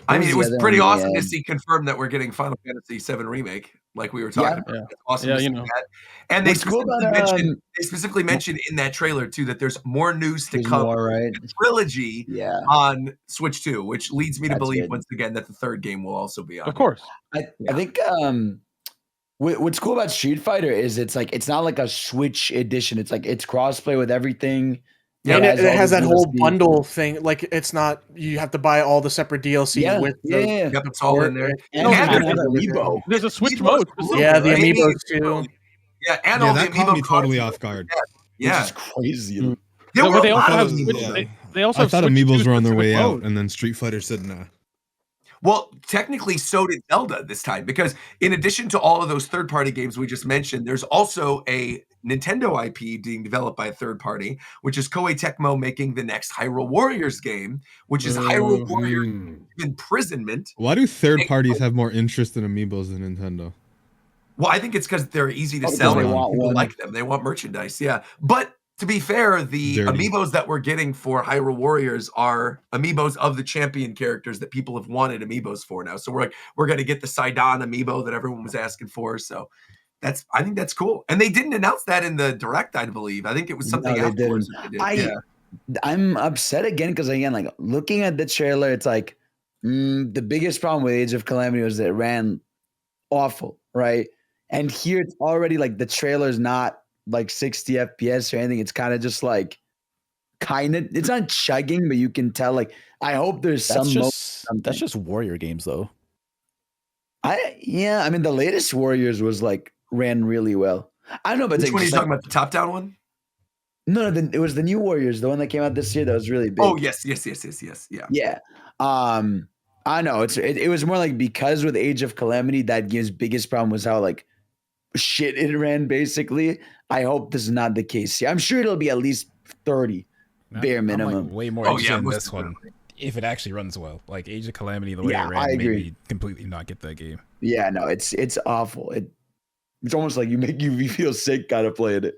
I mean, it was pretty awesome to see confirmed that we're getting Final Fantasy VII Remake, like we were talking about. It's awesome to see that. And they specifically mentioned in that trailer, too, that there's more news to come. Right? A trilogy on Switch 2, which leads me to believe, once again, that the third game will also be on. Of course. I think what's cool about Street Fighter is it's not like a Switch edition. It's like it's crossplay with everything. Yeah, and it has that whole bundle thing. Like it's not you have to buy all the separate DLC with Yep, it's all in there. And there's a Switch mode. Yeah, the amiibos too. Yeah, and all the that caught me totally off guard. Yeah, it's crazy. They also have. They also. I thought amiibos were on their way out, and then Street Fighter said nah. Well, technically, so did Zelda this time, because in addition to all of those third-party games we just mentioned, there's also a Nintendo IP being developed by a third party, which is Koei Tecmo making the next Hyrule Warriors game, which is Hyrule Warriors Imprisonment. Why do third parties have more interest in amiibos than Nintendo? Well, I think it's because they're easy to sell. People like them. They want merchandise. Yeah, but to be fair, the amiibos that we're getting for Hyrule Warriors are amiibos of the champion characters that people have wanted amiibos for now. So we're going to get the Sidon amiibo that everyone was asking for. So I think that's cool. And they didn't announce that in the direct, I believe. I think it was something afterwards. I'm upset again because again, like looking at the trailer, it's like the biggest problem with Age of Calamity was that it ran awful, right? And here it's already like the trailer's not like 60 FPS or anything. It's kind of just like it's not chugging, but you can tell like I hope there's that's just Warrior games though. I mean the latest Warriors was like ran really well. I don't know, but which one are you talking about? The top down one? No, it was the new Warriors, the one that came out this year that was really big. Oh yes. Yeah. I know it was more like because with Age of Calamity, that game's biggest problem was how like shit it ran basically. I hope this is not the case here. I'm sure it'll be at least 30 bare minimum. I'm like way more interested in this one. if it actually runs well. Like Age of Calamity, the way Yeah, it I ran, made agree. me completely not get that game. Yeah, no, it's awful. It's almost like you feel sick kind of playing it.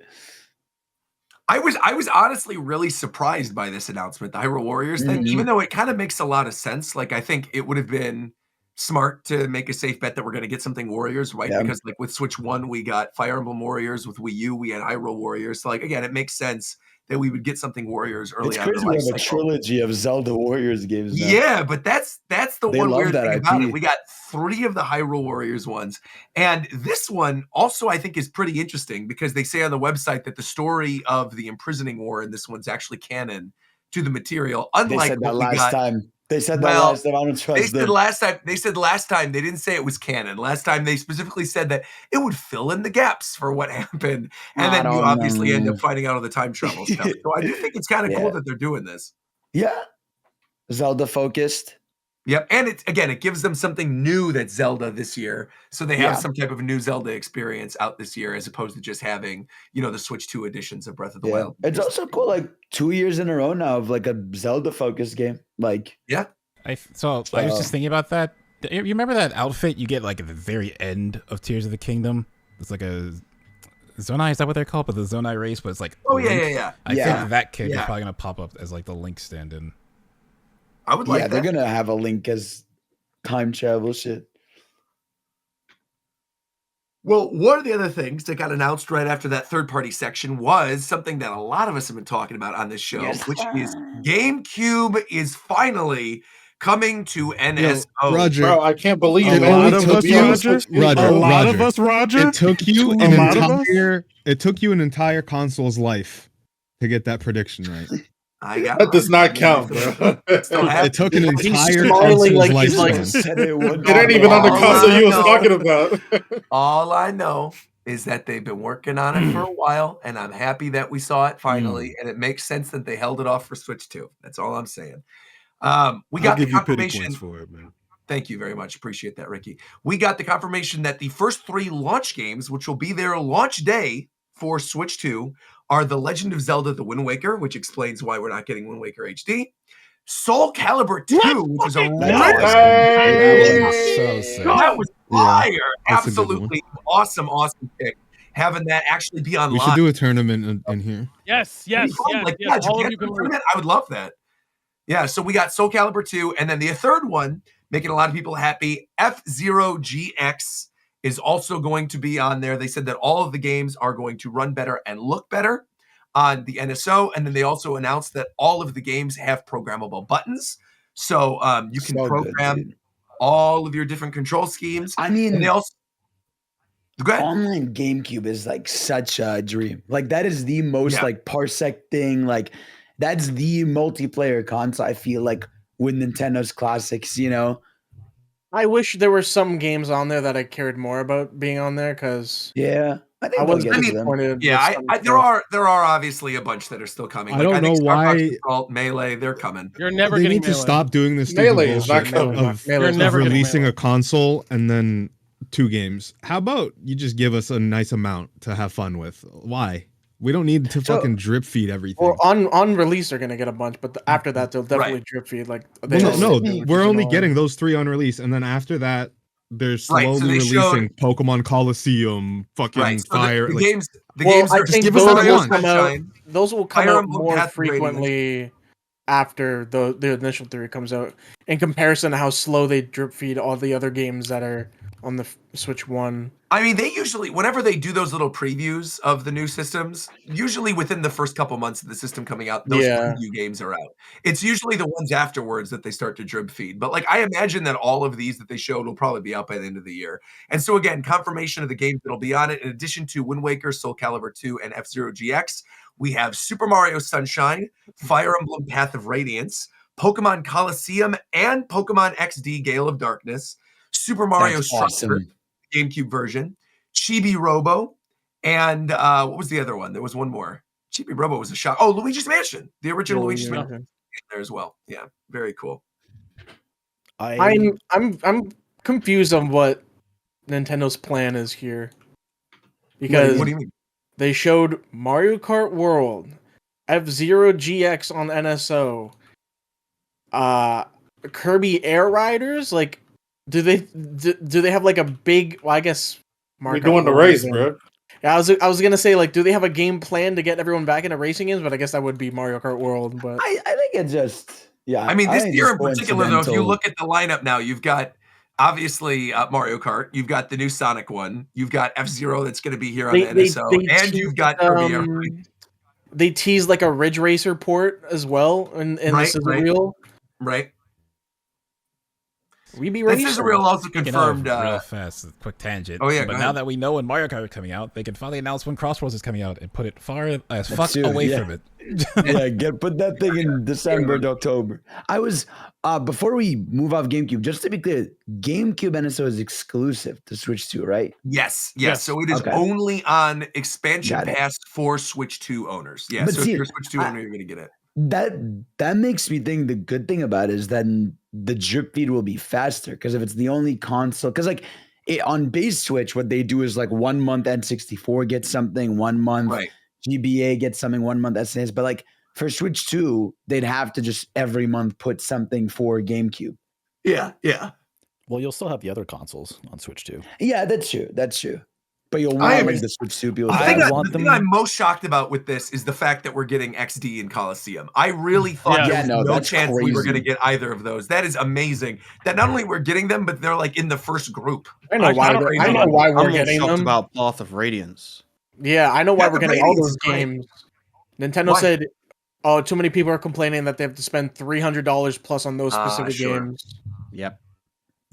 I was honestly really surprised by this announcement, the Hyrule Warriors thing, even though it kind of makes a lot of sense. Like, I think it would have been smart to make a safe bet that we're going to get something Warriors, right? Yeah. Because like with Switch 1, we got Fire Emblem Warriors. With Wii U, we had Hyrule Warriors. So like, again, it makes sense that we would get something Warriors early It's on in crazy the we life have a cycle. trilogy of Zelda Warriors games now. Yeah, but that's the They one love weird that thing about it. IP. We got 3 of the Hyrule Warriors ones. And this one also I think is pretty interesting because they say on the website that the story of the imprisoning war in this one's actually canon to the material. They Unlike said what that we last got. time. They said that Well, last time. I don't They trust said them. last time they didn't say it was canon. Last time they specifically said that it would fill in the gaps for what happened. And I then you don't obviously end know. up finding out all the time travel stuff. So I do think it's kind of cool Yeah. that they're doing this. Yeah. Zelda focused. Yep, and it gives them something new that's Zelda this year. So they have some type of new Zelda experience out this year as opposed to just having, the Switch 2 editions of Breath of the Yeah. Wild. It's also cool, like 2 years in a row now of like a Zelda focused game. Like, yeah. I was just thinking about that. You remember that outfit you get like at the very end of Tears of the Kingdom? It's like a Zonai, is that what they're called? But the Zonai race, but it's like Link. I think that kid is probably gonna pop up as like the Link stand-in. I would like that. They're gonna have a Link as time travel shit. Well, one of the other things that got announced right after that third-party section was something that a lot of us have been talking about on this show, which is Gamecube is finally coming to NSO. Roger, Bro, I can't believe it it. only took you, Roger. A lot of us, Roger. It took you A lot of us? it took you an entire console's life to get that prediction right. That does not count, bro. It took an He's entire smiling console's like he's like, lifespan. It ain't even on the console you was talking about. All I know is that they've been working on it for a while, and I'm happy that we saw it finally, and it makes sense that they held it off for Switch 2. That's all I'm saying. We got the confirmation for it, man. Thank you very much. Appreciate that, Ricky. We got the confirmation that the first 3 launch games, which will be their launch day for Switch 2, are The Legend of Zelda: The Wind Waker, which explains why we're not getting Wind Waker HD. Soul Calibur 2, which is a that was fire. Absolutely awesome pick. Having that actually be online. We should do a tournament in here. Yes. All of you can win. I would love that. Yeah, so we got Soul Calibur 2, and then the third one, making a lot of people happy, F-Zero GX is also going to be on there. They said that all of the games are going to run better and look better on the NSO, and then they also announced that all of the games have programmable buttons, so you can program all of your different control schemes. I mean, and they also online GameCube is like such a dream. Like that is the most like parsec thing. Like that's the multiplayer console. I feel like with Nintendo's classics, I wish there were some games on there that I cared more about being on there because I think I was they'll get to them. disappointed. Yeah, there are obviously a bunch that are still coming. I don't know think why Star Fox Assault, Melee, they're coming. You're never they getting need to Melee. stop doing this Melee is not bullshit coming. of Melee's never getting releasing Melee. a console and then 2 games. How about you just give us a nice amount to have fun with? Why? We don't need to fucking drip feed everything. Well, on release they're gonna get a bunch, but after that they'll definitely drip feed. Like No, we're only getting those 3 on release, and then after that, they're slowly they releasing Pokemon Coliseum, fucking So Fire. the like, games I are think give us those what I will want. come out. Those will come Fire out Emblem more Path of Radiance. frequently after the initial 3 comes out, in comparison to how slow they drip feed all the other games that are on the Switch 1. I mean, they usually, whenever they do those little previews of the new systems, usually within the first couple months of the system coming out, those preview games are out. It's usually the ones afterwards that they start to drip feed. But like, I imagine that all of these that they showed will probably be out by the end of the year. And so again, confirmation of the games that'll be on it. In addition to Wind Waker, Soul Calibur 2, and F-Zero GX, we have Super Mario Sunshine, Fire Emblem Path of Radiance, Pokemon Coliseum, and Pokemon XD Gale of Darkness, Super Mario Striker, GameCube version, Chibi Robo, and what was the other one? There was one more. Chibi Robo was a shock. Oh, Luigi's Mansion, the original Luigi's Mansion there as well. Yeah, very cool. I'm confused on what Nintendo's plan is here, because what do you mean? They showed Mario Kart World, F-Zero GX on NSO, Kirby Air Riders? Like, do they have like a big? Well, I guess We're doing the race, bro. Yeah, I was gonna say, like, do they have a game plan to get everyone back into racing games? But I guess that would be Mario Kart World. But I think it's just I mean, this think year it's in particular, though, if you coincidental. look at the lineup now, you've got obviously Mario Kart, you've got the new Sonic one, you've got F-Zero that's going to be here on the NSO, and you've got Kirby Air Riders. They teased like a Ridge Racer port as well, and this is real. Right. We be This is real. Also Speaking confirmed. of, real fast, quick tangent. Oh yeah, but now that we know when Mario Kart is coming out, they can finally announce when Crossroads is coming out and put it far as fuck away from it. Put that thing in December to October. I was before we move off GameCube, just to be clear, GameCube NSO is exclusive to Switch 2, right? Yes. So it is only on expansion pass for Switch 2 owners. Yeah, But so see, if you're a Switch 2 owner, you're going to get it. That makes me think the good thing about it is that the drip feed will be faster, because if it's the only console, because like on base Switch, what they do is like 1 month N64 gets something, 1 month GBA gets something, 1 month SNES, but like for Switch 2, they'd have to just every month put something for GameCube. Yeah. Well, you'll still have the other consoles on Switch 2. Yeah, that's true. But you'll want like the Switch 2 people. The thing I'm most shocked about with this is the fact that we're getting XD in Coliseum. I really thought there was no chance we were going to get either of those. That is amazing. That not only we're getting them, but they're like in the first group. I know why we're getting them. About Path of Radiance. Yeah, I know why we're getting all those games. Nintendo said, "Oh, too many people are complaining that they have to spend $300 plus on those specific games." Yep.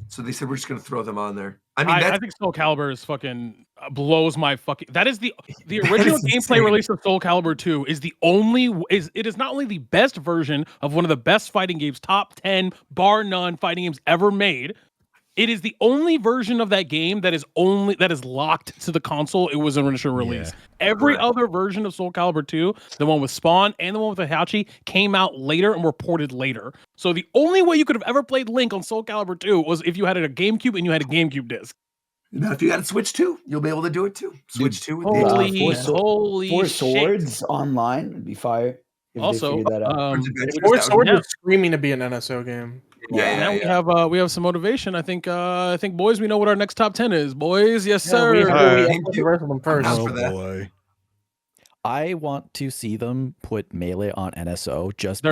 So they said we're just going to throw them on there. I think Soul Calibur is fucking blows my fucking. That is the original gameplay release of Soul Calibur 2 is the only it is not only the best version of one of the best fighting games, top 10 bar none fighting games ever made. It is the only version of that game that is locked to the console it was initial release. Every other version of Soul Calibur 2, the one with Spawn and the one with Heihachi, came out later and were ported later. So the only way you could have ever played Link on Soul Calibur 2 was if you had a GameCube and you had a GameCube disc. Now, if you had a Switch 2, you'll be able to do it too. Switch 2 with Four Swords online would be fire. Also, Four Swords is screaming to be an NSO game. Now we have some motivation. I think boys, we know what our next top 10 is. Boys, yes sir. We have the rest of them first. Boy. I want to see them put Melee on NSO just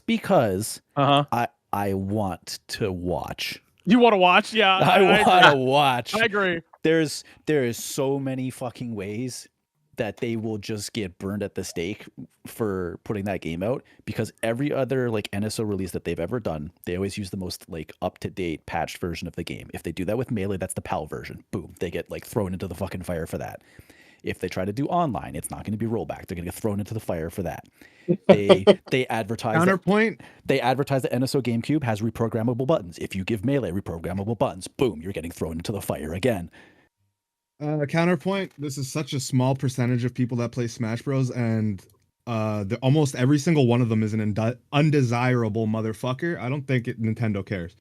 because I want to watch. You want to watch? Yeah. I want to watch. I agree. There is so many fucking ways that they will just get burned at the stake for putting that game out, because every other like NSO release that they've ever done, they always use the most like up-to-date patched version of the game. If they do that with Melee, that's the PAL version. Boom, they get like thrown into the fucking fire for that. If they try to do online, it's not going to be rollback. They're going to get thrown into the fire for that. They advertise counterpoint. They advertise that NSO GameCube has reprogrammable buttons. If you give Melee reprogrammable buttons, boom, you're getting thrown into the fire again. Counterpoint, this is such a small percentage of people that play Smash Bros. And almost every single one of them is an undesirable motherfucker. I don't think Nintendo cares.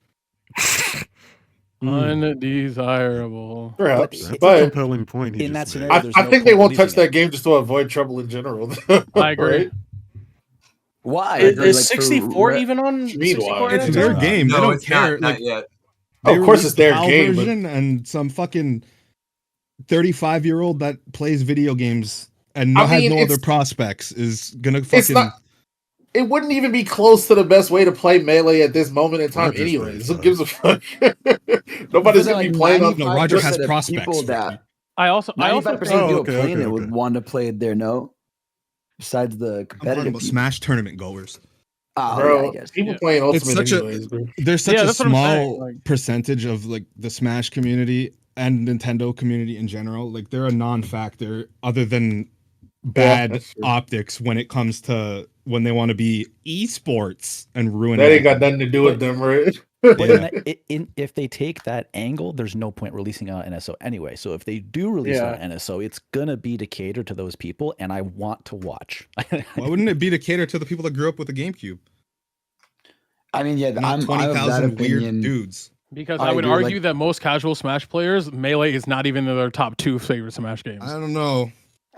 Undesirable. Perhaps, but a compelling point. In that scenario, I think they won't touch that game just to avoid trouble in general. I agree. Right? Why? Is 64 even on? It's their game. They don't care. Not yet. Of course, it's their game. Version and some fucking 35-year-old that plays video games and has no other prospects is gonna fucking. It wouldn't even be close to the best way to play Melee at this moment in time, anyways. Who gives a fuck? Nobody's gonna be playing on. No, Roger has prospects. I also 95% of people playing it would want to play it there. No, besides the competitive about Smash tournament goers. Bro, I guess. People playing Ultimate anyways. There's such a small percentage of like the Smash community and Nintendo community in general. Like they're a non-factor other than bad optics when it comes to when they want to be esports and ruin that. Ain't got nothing to do with them, right? But if they take that angle, there's no point releasing on NSO anyway. So if they do release on NSO, it's gonna be to cater to those people, and I want to watch. Why wouldn't it be to cater to the people that grew up with the GameCube? I mean, yeah, not 20,000 weird dudes. Because I would argue that most casual Smash players, Melee is not even in their top 2 favorite Smash games. I don't know.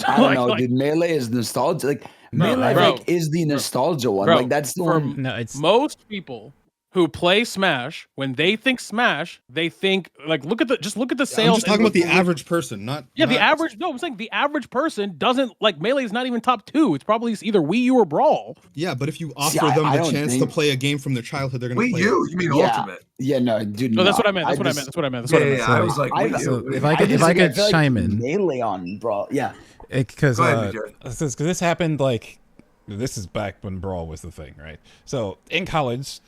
I don't know, dude. Melee is nostalgic. Like Melee bro. like is the nostalgia one. Bro, Like that's the for one. No, it's most people who play Smash, when they think Smash, they think like look at the sales. I'm just talking and about the average person, not the not- average. No, I'm saying the average person doesn't like Melee is not even top 2. It's probably either Wii U or Brawl. Yeah, but if you offer See, I them the don't chance think- to play a game from their childhood, they're gonna Wii play U? it. You mean Yeah. Ultimate? Yeah, no, dude. No, that's no. what I meant. That's what I meant. That's what I meant. That's what I meant. I was like, I- Wii U. if I could I feel like chime in. Melee on Brawl. Yeah. Because Go ahead, Jared. this happened like this is back when Brawl was the thing, right? So in college,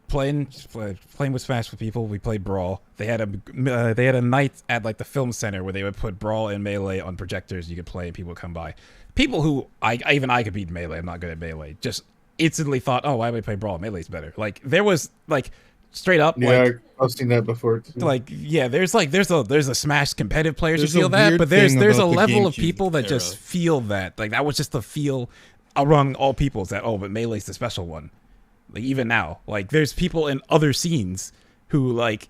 playing with Smash with people, we played Brawl. They had a night at like the film center where they would put Brawl and Melee on projectors. You could play and people would come by. People who I could beat Melee. I'm not good at Melee. Just instantly thought, oh, why would I play Brawl? Melee's better. Like there was like straight up. Yeah, like, I've seen that before too. like yeah, there's a Smash competitive players who There's a feel that, weird but there's thing a about the level of Gamecube people that era. just feel that. Like that was just the feel among all peoples that but Melee's the special one. Like even now, like there's people in other scenes who like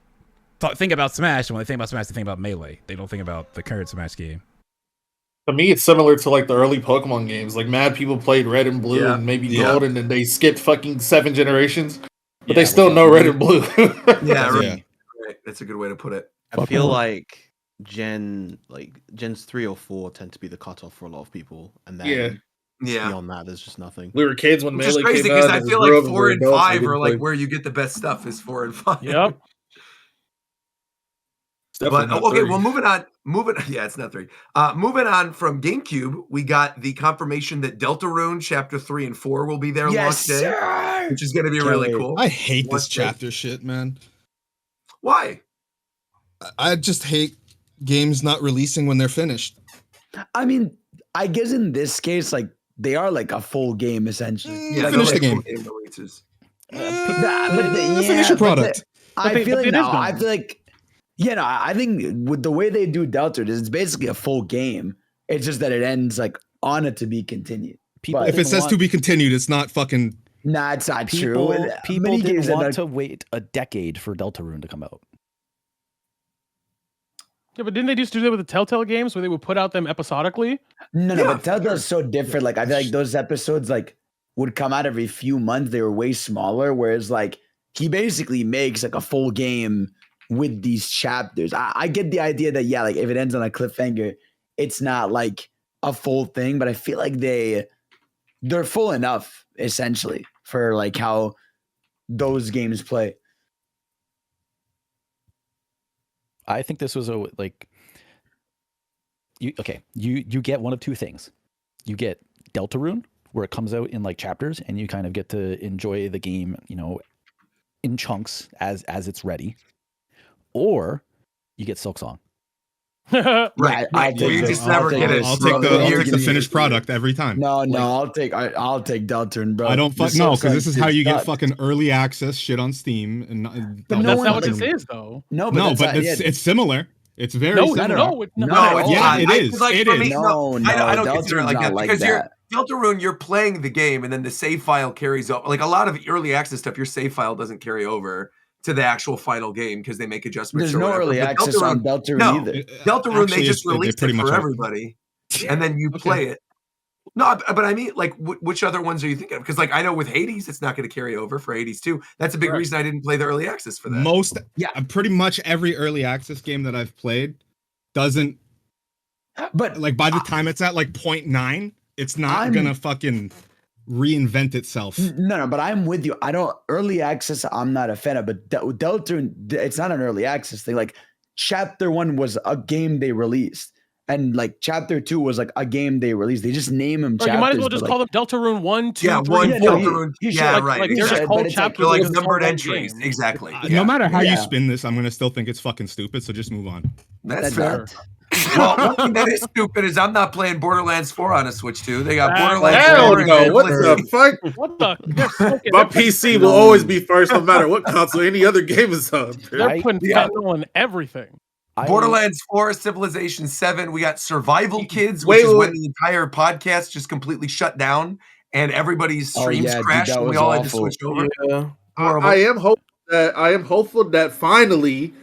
think about Smash, and when they think about Smash, they think about Melee. They don't think about the current Smash game. To me, it's similar to like the early Pokemon games. Like mad people played Red and Blue and maybe Gold, and then they skipped fucking 7 generations, but they still know Red and Blue. Yeah, right. That's a good way to put it. I feel like Gens 3 or 4 tend to be the cutoff for a lot of people, and then beyond that, there's just nothing. We were kids when Which is Melee crazy came because out. I and it feel was like real 4 and adults 5 that are didn't like play. where you get the best stuff is 4 and 5. Yep. But not okay, 3. well, yeah, it's not 3. Moving on from GameCube, we got the confirmation that Deltarune Chapter 3 and 4 will be there launch day, which is going to be really cool. I hate this Launch day. chapter shit, man. Why? I just hate games not releasing when they're finished. I mean, I guess in this case, like they are like a full game essentially. Yeah, finish the game. Releases. Finish your product. I feel like it is now. done. I feel like, I think with the way they do Delta, it's basically a full game. It's just that it ends like on it to be continued. People But- If it says to be continued, it's not fucking. Nah, it's not people, true. people Many didn't games that want are- to wait a decade for Deltarune to come out. Yeah, but didn't they just do that with the Telltale games where they would put out them episodically? No, Yeah, but Telltale's so different. Like I feel like those episodes like would come out every few months. They were way smaller. Whereas like he basically makes like a full game with these chapters. I get the idea that like if it ends on a cliffhanger, it's not like a full thing. But I feel like they're full enough essentially for like how those games play. I think this was you get one of two things. You get Deltarune, where it comes out in like chapters, and you kind of get to enjoy the game, in chunks as it's ready. Or you get Silksong. Right. You just never get it. I'll take the finished product every time. No, I'll take Deltarune, bro. I don't The no, because Silksong this is how you get sucks. fucking early access shit on Steam, and But no That's one not what fucking- this is, though. No, no, that's but not- it's similar. It's very No, similar. no, it's not. No, it's Yeah, not. it is. Like, It for is. me, No, I don't Deltarune's consider it like not that like because that. Deltarune, you're playing the game and then the save file carries over. Like a lot of early access stuff, your save file doesn't carry over to the actual final game because they make adjustments. There's or no whatever. early But access on Deltarune no. either. Deltarune, Actually, they just they released pretty it much for are. everybody, and then you play it. No, but I mean, like, which other ones are you thinking of? Because, like, I know with Hades, it's not going to carry over for Hades 2. That's a big reason I didn't play the early access for that. Pretty much every early access game that I've played doesn't. But like by the time it's at like 0.9, it's not gonna fucking reinvent itself. No, but I'm with you. Early access, I'm not a fan of, but Deltarune, it's not an early access thing. Like Chapter 1 was a game they released, and like Chapter 2 was like a game they released. They just name them chapters. You might as well just but, call them Deltarune 1, 2, Yeah, 3, one 4. Deltarune. Like, right. Like, they're just exactly. called chapters. They're like because it's numbered all one entries. game. Exactly. No matter how you Yeah. spin this, I'm gonna still think it's fucking stupid. So just move on. That's fair. Well, one thing that is stupid is I'm not playing Borderlands 4 on a Switch 2. They got Borderlands 4. Hell and no! then What Blizzard. the fuck? What the? They're smoking My everything. PC will always be first, no matter what console any other game is on. They're putting fentanyl in everything. Borderlands 4, Civilization 7. We got Survival Kids, which is when the entire podcast just completely shut down and everybody's streams crashed and we all had to switch over. Yeah. I am hopeful that finally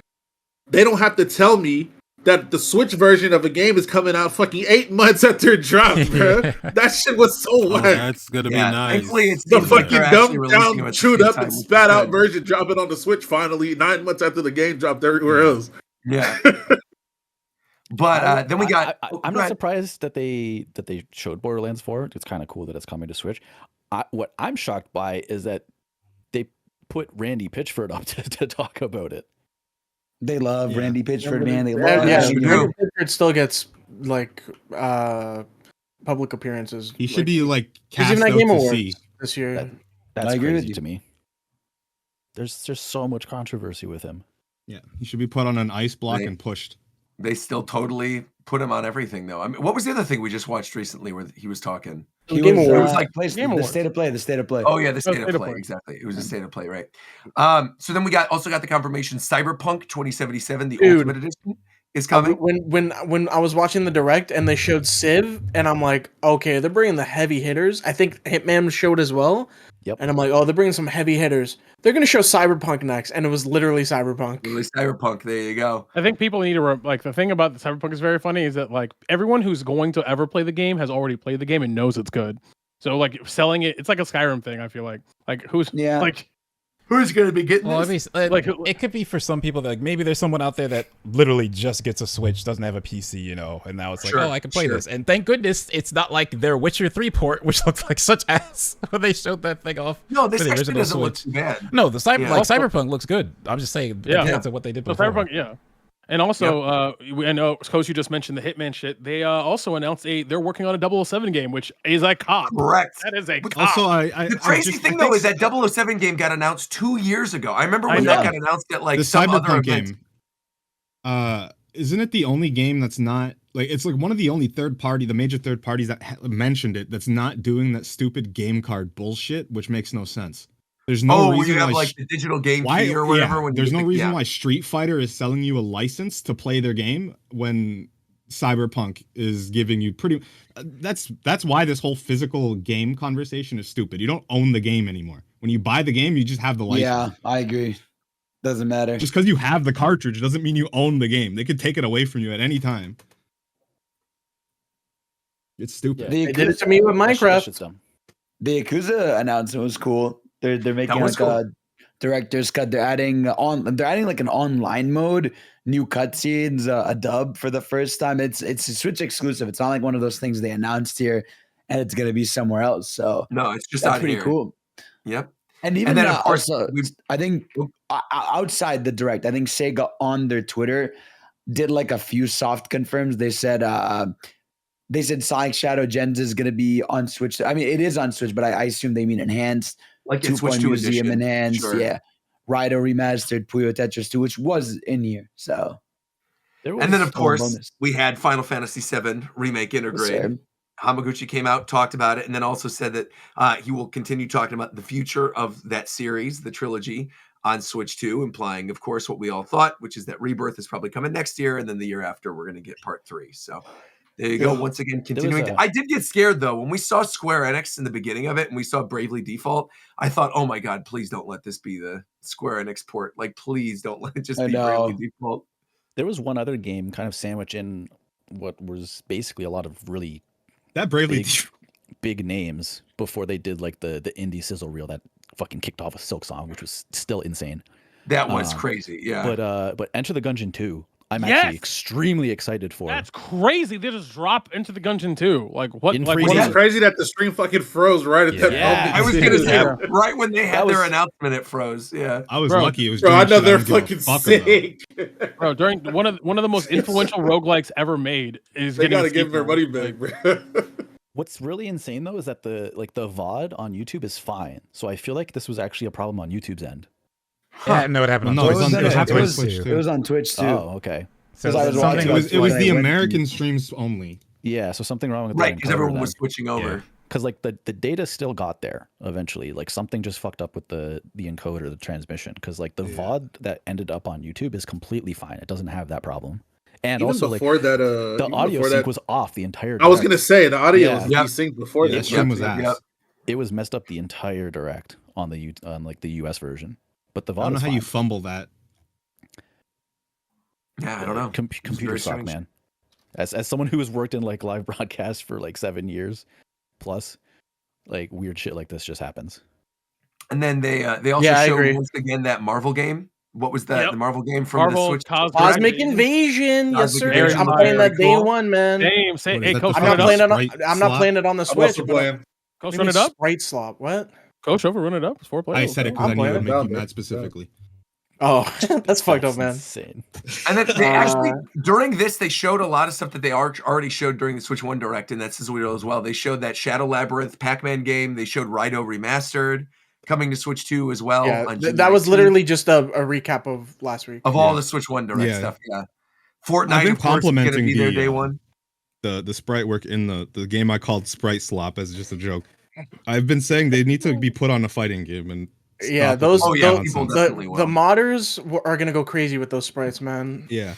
they don't have to tell me that the Switch version of a game is coming out fucking 8 months after it dropped, bro. That shit was so whack. That's gonna be nice. Thankfully, it The seems like fucking they're actually dumbed releasing them down, at the chewed same up, time, and which is spat out good. version dropping on the Switch finally 9 months after the game dropped everywhere else. Yeah. But then we got. I'm not surprised that they showed Borderlands 4. It's kind of cool that it's coming to Switch. What I'm shocked by is that they put Randy Pitchford up to talk about it. They love Randy Pitchford, man. They Yeah, love Randy him. Pitchford still gets like public appearances. He should be like he's cast even out at Game to Awards sea. this year. That's I agree with crazy you. to me. There's so much controversy with him. Yeah, he should be put on an ice block and pushed. They still totally put him on everything, though. I mean, what was the other thing we just watched recently where he was talking? He Game was, Awards. It was like Game Awards. The state of play. Oh yeah, the state of play. Exactly. It was the state of play, right? So then we also got the confirmation Cyberpunk 2077, the Ultimate Edition, is coming. When I was watching the direct and they showed Civ, and I'm like, okay, they're bringing the heavy hitters. I think Hitman showed as well. Yep. And I'm like, oh, they're bringing some heavy hitters. They're gonna show Cyberpunk next, and it was literally Cyberpunk. Cyberpunk. There you go. I think people need to like the thing about the Cyberpunk is very funny is that like everyone who's going to ever play the game has already played the game and knows it's good. So like selling it, it's like a Skyrim thing. I feel like who's like. Who's going to be getting this? I mean, it could be for some people that like maybe there's someone out there that literally just gets a Switch, doesn't have a PC, you know, and now it's like, oh, I can play this. And thank goodness it's not like their Witcher 3 port, which looked like such ass when they showed that thing off. No, this for the actually original doesn't look Switch. too bad. No, the Cyberpunk looks good. I'm just saying compared to what they did before. Cyberpunk, yeah. And also, I know, Coach, you just mentioned the Hitman shit. They also announced they're working on a 007 game, which is a cop. Correct. That is a cop. Also, the crazy thing though is that 007 game got announced 2 years ago. I remember when that got announced at like the some other Cyberpunk event. game. Isn't it the only game that's not like it's like one of the only the major third parties that mentioned it that's not doing that stupid game card bullshit, which makes no sense. There's no reason you have why like the digital game key or whatever. When there's no reason why Street Fighter is selling you a license to play their game when Cyberpunk is giving you that's why this whole physical game conversation is stupid. You don't own the game anymore. When you buy the game, you just have the license. Yeah, I agree. Doesn't matter. Just because you have the cartridge doesn't mean you own the game. They could take it away from you at any time. It's stupid. They did it to me with Minecraft. The Yakuza announcement was cool. They're making like a director's cut. They're adding like an online mode, new cutscenes, a dub for the first time. It's a Switch exclusive. It's not like one of those things they announced here and it's gonna be somewhere else. So no, it's just that's out pretty here. Cool. Yep. And even then, of course, also, I think outside the direct, I think Sega on their Twitter did like a few soft confirms. They said Sonic Shadow Gens is going to be on Switch. I mean, it is on Switch, but I assume they mean enhanced. Like it's Switch 2 Museum edition. enhanced, Sure. yeah. Raido remastered, Puyo Tetris 2, which was in here. So, and then of course we had Final Fantasy VII Remake Integrate. Yes, Hamaguchi came out, talked about it, and then also said that he will continue talking about the future of that series, the trilogy, on Switch 2, implying, of course, what we all thought, which is that Rebirth is probably coming next year, and then the year after we're going to get Part 3. So there you go. Once again, continuing. I did get scared, though. When we saw Square Enix in the beginning of it, and we saw Bravely Default, I thought, oh my God, please don't let this be the Square Enix port. Like, please don't let it just be Bravely Default. There was one other game kind of sandwich in what was basically a lot of really that Bravely big names before they did like the indie sizzle reel that fucking kicked off a Silk Song, which was still insane. That was crazy, yeah. But Enter the Gungeon 2, I'm actually extremely excited for. That's crazy. They just drop Into the Gungeon 2. Like what? It's crazy that the stream fucking froze right at that moment. I was gonna say right when they had their announcement, it froze. Yeah, I was lucky. It was. Bro, I know they're fucking sick. Bro, during one of the most influential roguelikes ever made is they getting gotta give their money back, bro. What's really insane though is that the VOD on YouTube is fine. So I feel like this was actually a problem on YouTube's end. Yeah, I didn't know what happened. No, it was on Twitch too. It was on Twitch too. Oh, okay. So it was the American streams only. Yeah, so something wrong with right because everyone was switching over. Because like the data still got there eventually. Like something just fucked up with the encoder, the transmission. Because like the VOD that ended up on YouTube is completely fine. It doesn't have that problem. And even also before like that, the audio sync was off the entire. I was gonna say the audio was desynced before that. Stream was ass. It was messed up the entire direct on like the US version. But the VOD I don't know how fine. you fumble that. Yeah, I don't know. Computer suck, strange. man. As someone who has worked in like live broadcasts for like 7 years plus, like weird shit like this just happens. And then they also showed once again that Marvel game. What was that? The Marvel game from Marvel the Switch? Cosmic Invasion. Yes, Cosmic sir. Invasion. I'm playing that day Cool. one, man. Same. What is Hey, that, Coach, the I'm not run it playing up. it on. I'm not playing it on the Switch. playing. Coach, run it up. Sprite slop. What? Coach, over, run it up. It's 4 players. I said it because I knew it would make you mad specifically. Oh, that's fucked up, man. Insane. And then they actually, during this, they showed a lot of stuff that they already showed during the Switch 1 Direct, and that's as well. They showed that Shadow Labyrinth Pac-Man game. They showed Rhino Remastered coming to Switch 2 as well. Yeah, that was literally just a recap of last week. Of all the Switch 1 Direct stuff, Fortnite, I've been of course, is going to be there day one. The sprite work in the game I called Sprite Slop as just a joke. I've been saying they need to be put on a fighting game and yeah, people the modders are gonna go crazy with those sprites, man. Yeah,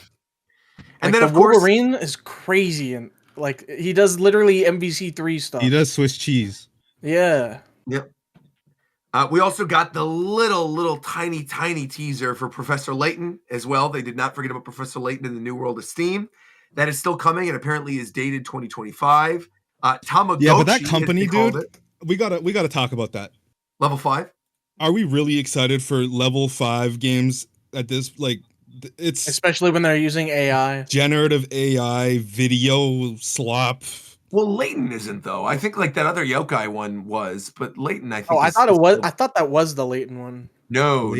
and like then the Wolverine is crazy and like he does literally MVC3 stuff. He does Swiss cheese. Yeah. Yep. We also got the little tiny teaser for Professor Layton as well. They did not forget about Professor Layton in the New World of Steam. That is still coming and apparently is dated 2025. Tamagotchi. Yeah, but that company, dude, we gotta talk about that. Level 5. Are we really excited for level 5 games at this? Like, it's especially when they're using AI, generative AI, video slop. Well, Layton isn't though. I think like that other yokai one was, but Layton, I think. Oh, I thought it was. I thought that was the Layton one. No.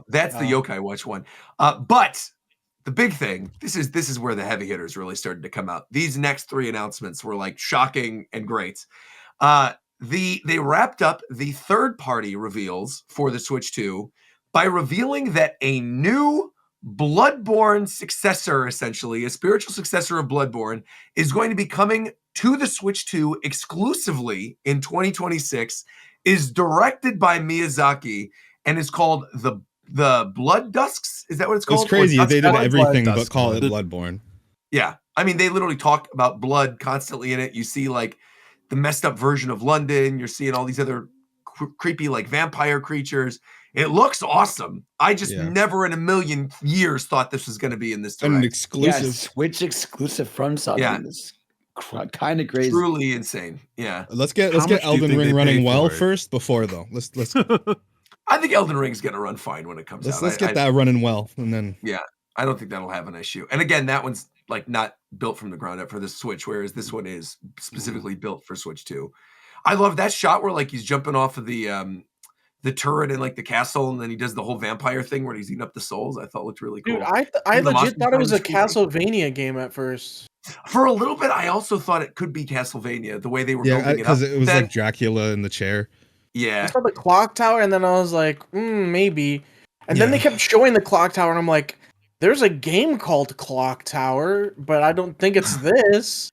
That's the Yokai Watch one. But the big thing, this is where the heavy hitters really started to come out. These next 3 announcements were like shocking and great. They wrapped up the third-party reveals for the Switch 2 by revealing that a new Bloodborne successor, essentially a spiritual successor of Bloodborne, is going to be coming to the Switch 2 exclusively in 2026, is directed by Miyazaki, and is called the Blood Dusks. Is that what it's called? It's crazy. They did everything but call it Bloodborne. Yeah. I mean, they literally talk about blood constantly in it. You see like the messed up version of London. You're seeing all these other creepy like vampire creatures. It looks awesome. I just never in a million years thought this was going to be in this direct. An exclusive. Yeah, Switch exclusive from something. Yeah. It's kind of crazy. Truly insane. Yeah. Let's get Elden Ring running well first before though. Let's I think Elden Ring's going to run fine when it comes out. Let's get that running well and then I don't think that'll have an issue. And again, that one's like not built from the ground up for the Switch, whereas this one is specifically built for Switch 2. I love that shot where like he's jumping off of the turret in like the castle, and then he does the whole vampire thing where he's eating up the souls. I thought looked really cool. Dude, I legit thought it was a Castlevania game at first. For a little bit, I also thought it could be Castlevania, the way they were building it up. Because it was like Dracula in the chair. Yeah. I saw the clock tower, and then I was like, maybe. And then they kept showing the clock tower, and I'm like, there's a game called Clock Tower, but I don't think it's this.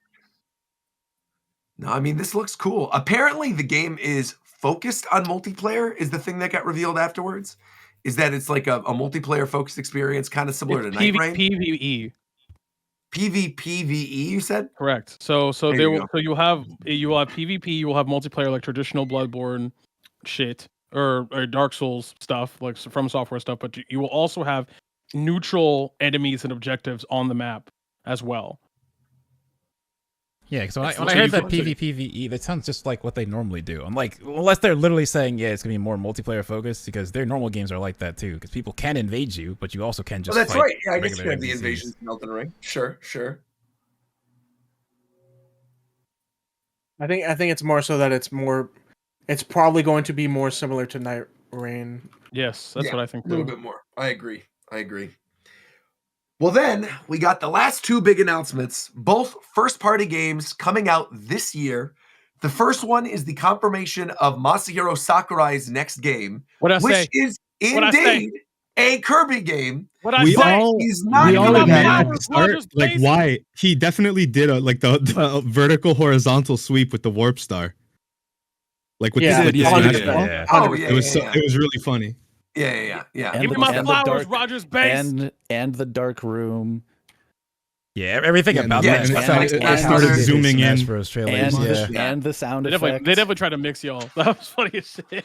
No, I mean, this looks cool. Apparently, the game is focused on multiplayer, is the thing that got revealed afterwards. Is that it's like a multiplayer focused experience, kind of similar to Night Rain. PvE. PvPvE, you said? Correct. So you'll have PvP, you will have multiplayer like traditional Bloodborne shit or Dark Souls stuff, like from software stuff, but you will also have neutral enemies and objectives on the map as well. Yeah, because when I heard that PvPvE, that sounds just like what they normally do. I'm like, unless they're literally saying, it's going to be more multiplayer focused, because their normal games are like that too, because people can invade you, but you also can just that's fight right. Yeah, I guess you have the NPCs. invasions in Elden Ring. Sure. I think it's more so that it's probably going to be more similar to Night Rain. Yes, that's what I think. A little bit more. I agree. Well, then we got the last 2 big announcements, both first-party games coming out this year. The first one is the confirmation of Masahiro Sakurai's next game, which is indeed a Kirby game. He's not like why he definitely did the vertical horizontal sweep with the warp star, like with the Oh, it was really funny. Yeah. Give me my flowers, Rogers base. And the dark room. Yeah, everything about that. It started zooming in. And the sound effects. They definitely tried to mix y'all. That was funny as shit.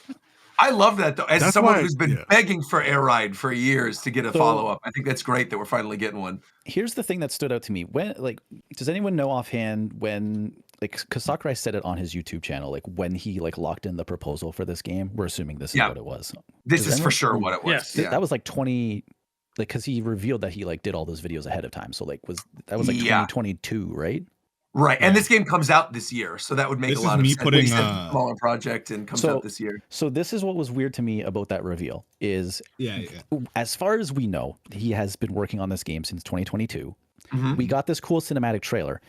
I love that though. As That's someone why- who's been yeah. begging for Air Ride for years to get a So- follow-up, I think that's great that we're finally getting one. Here's the thing that stood out to me. When, like, does anyone know offhand when, like, because Sakurai said it on his YouTube channel, like when he like locked in the proposal for this game? We're assuming this is what it was. This Does is for sure what it was. Yes. Yeah. That was like 20, like, because he revealed that he like did all those videos ahead of time. So like that was like Yeah. 2022, right? Right, and this game comes out this year, so that would make This a is lot of me sense. But putting, he said it's a smaller project and comes out this year. So this is what was weird to me about that reveal is, as far as we know, he has been working on this game since 2022. Mhm. We got this cool cinematic trailer.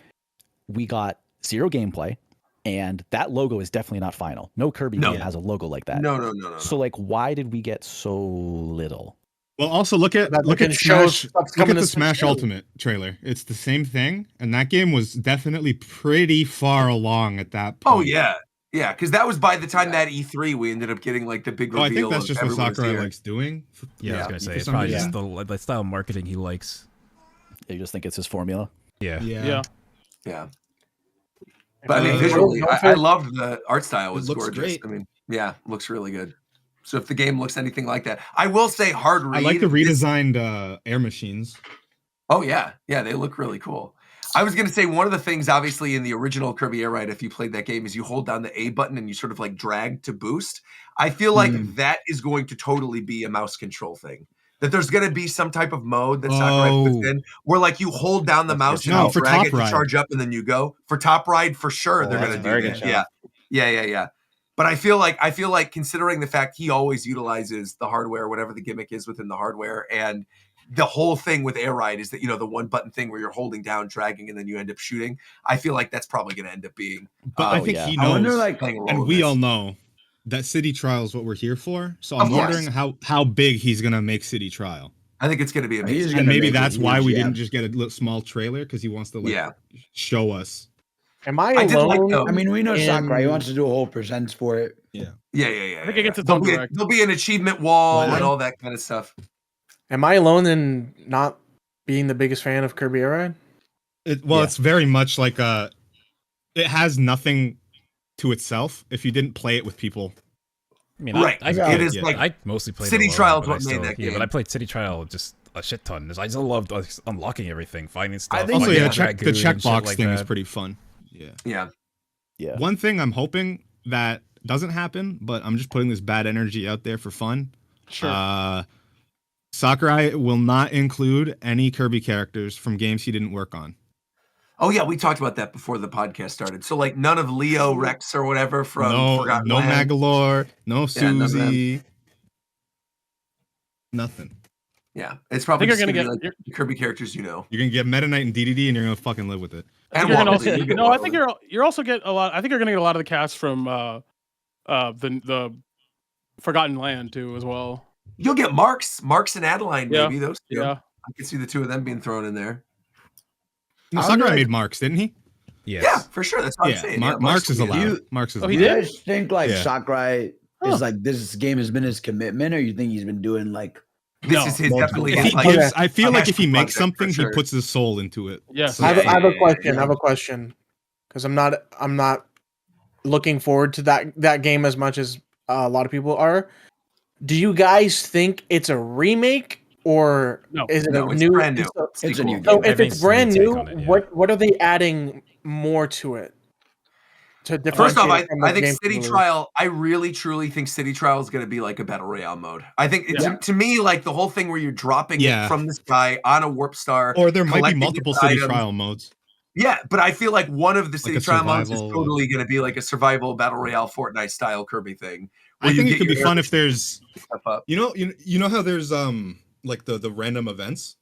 We got zero gameplay, and that logo is definitely not final. No Kirby game has a logo like that. No. So like, why did we get so little? Well, also look at That look can at show Smash. stuff's Look at coming the to Smash Switch too. Ultimate trailer. It's the same thing, and that game was definitely pretty far along at that point. Oh yeah, because that was by the time that E3 we ended up getting like the big reveal. Oh, I think that's of just what everyone's Sakurai here. likes doing. Yeah, I was gonna say For it's some probably reason. just the style of marketing he likes. You just think it's his formula? Yeah. Yeah. But I mean, visually, I loved the art style. It was looks gorgeous. great. I mean, yeah, looks really good. So if the game looks anything like that, I will say hard read. I like the this- redesigned air machines. Oh yeah, they look really cool. I was gonna say one of the things, obviously, in the original Kirby Air Ride, if you played that game, is you hold down the A button and you sort of like drag to boost. I feel like that is going to totally be a mouse control thing. That there's going to be some type of mode that Sakurai puts in where like you hold down the mouse and No, you for drag Top it to Ride. charge up and then you go. For Top Ride, for sure, they're going to do that. Yeah. But I feel like considering the fact he always utilizes the hardware, whatever the gimmick is within the hardware, and the whole thing with Air Ride is that, you know, the one button thing where you're holding down, dragging, and then you end up shooting. I feel like that's probably going to end up being. But I think he I wonder, knows, like, playing a role and in we this. all know that City Trial is what we're here for. So Of I'm course. wondering how big he's gonna make City Trial. I think it's going to be amazing. He's And gonna maybe make it that's why huge, we yeah. didn't just get a little small trailer, because he wants to show us. Am I I did like alone? the- I mean, we know in- Sakurai. He wants to do a whole presents for it. Yeah. I think it gets its There'll own be, direct. there'll be an achievement wall Why? and all that kind of stuff. Am I alone in not being the biggest fan of Kirby Air Ride? It's very much like it has nothing to itself if you didn't play it with people. I mean, Right. It is yeah, like I mostly played City it alone, Trial is but I what made still- that Yeah, but game. I played City Trial just a shit ton. I just loved unlocking everything, finding stuff. think- Also, Oh, yeah, yeah. the Dragoon and shit checkbox like thing is that. pretty fun. Yeah. Yeah. One thing I'm hoping that doesn't happen, but I'm just putting this bad energy out there for fun. Sure. Sakurai will not include any Kirby characters from games he didn't work on. Oh yeah, we talked about that before the podcast started. So like none of Leo, Rex, or whatever from Forgotten no Land. Magalore, no Yeah, none of them. Susie, nothing. Yeah, it's probably I think just you're gonna gonna be like the Kirby characters, you know. You're gonna get Meta Knight and DDD, and you're gonna fucking live with it. I think And you're gonna Waddle also, Dee, you get no, I Waddle think Dee. you're also get a lot. I think you're gonna get a lot of the cast from the Forgotten Land too as well. You'll get Marks and Adeline, Yeah, maybe those two. yeah. I can see the two of them being thrown in there. No, I Sakurai wonder, like- made Marks, didn't he? Yes. Yeah, for sure. That's what I'm Yeah, saying. Marks is will be in allowed. there. You- Marks is Oh, he allowed. Do you did? guys think like Yeah. Sakurai Huh. is like this game has been his commitment, or you think he's been doing like This No, is his multiple definitely If his he like gives, I feel a like if he passion makes project, for something, sure. he puts his soul into it. Yes. Yeah, I have a yeah, question. yeah. I have a question because I'm not looking forward to that game as much as a lot of people are. Do you guys think it's a remake or No. is it No, a it's new? brand new. So, it's a new Sequel. game. so if it's Everything's brand new take new, on it, yeah. what are they adding more to it? To First off, differentiate from the I think game City release? Trial, I really truly think City Trial is going to be like a battle royale mode. I think Yeah. to me, like the whole thing where you're dropping Yeah. it from the sky on a warp star, Or there might be collecting multiple its City items. Trial modes. Yeah, but I feel like one of the City a Trial modes is survival- totally going to be like a survival battle royale Fortnite style Kirby thing. I where you think it get could be your fun air if there's, stuff up. you know how there's like the random events.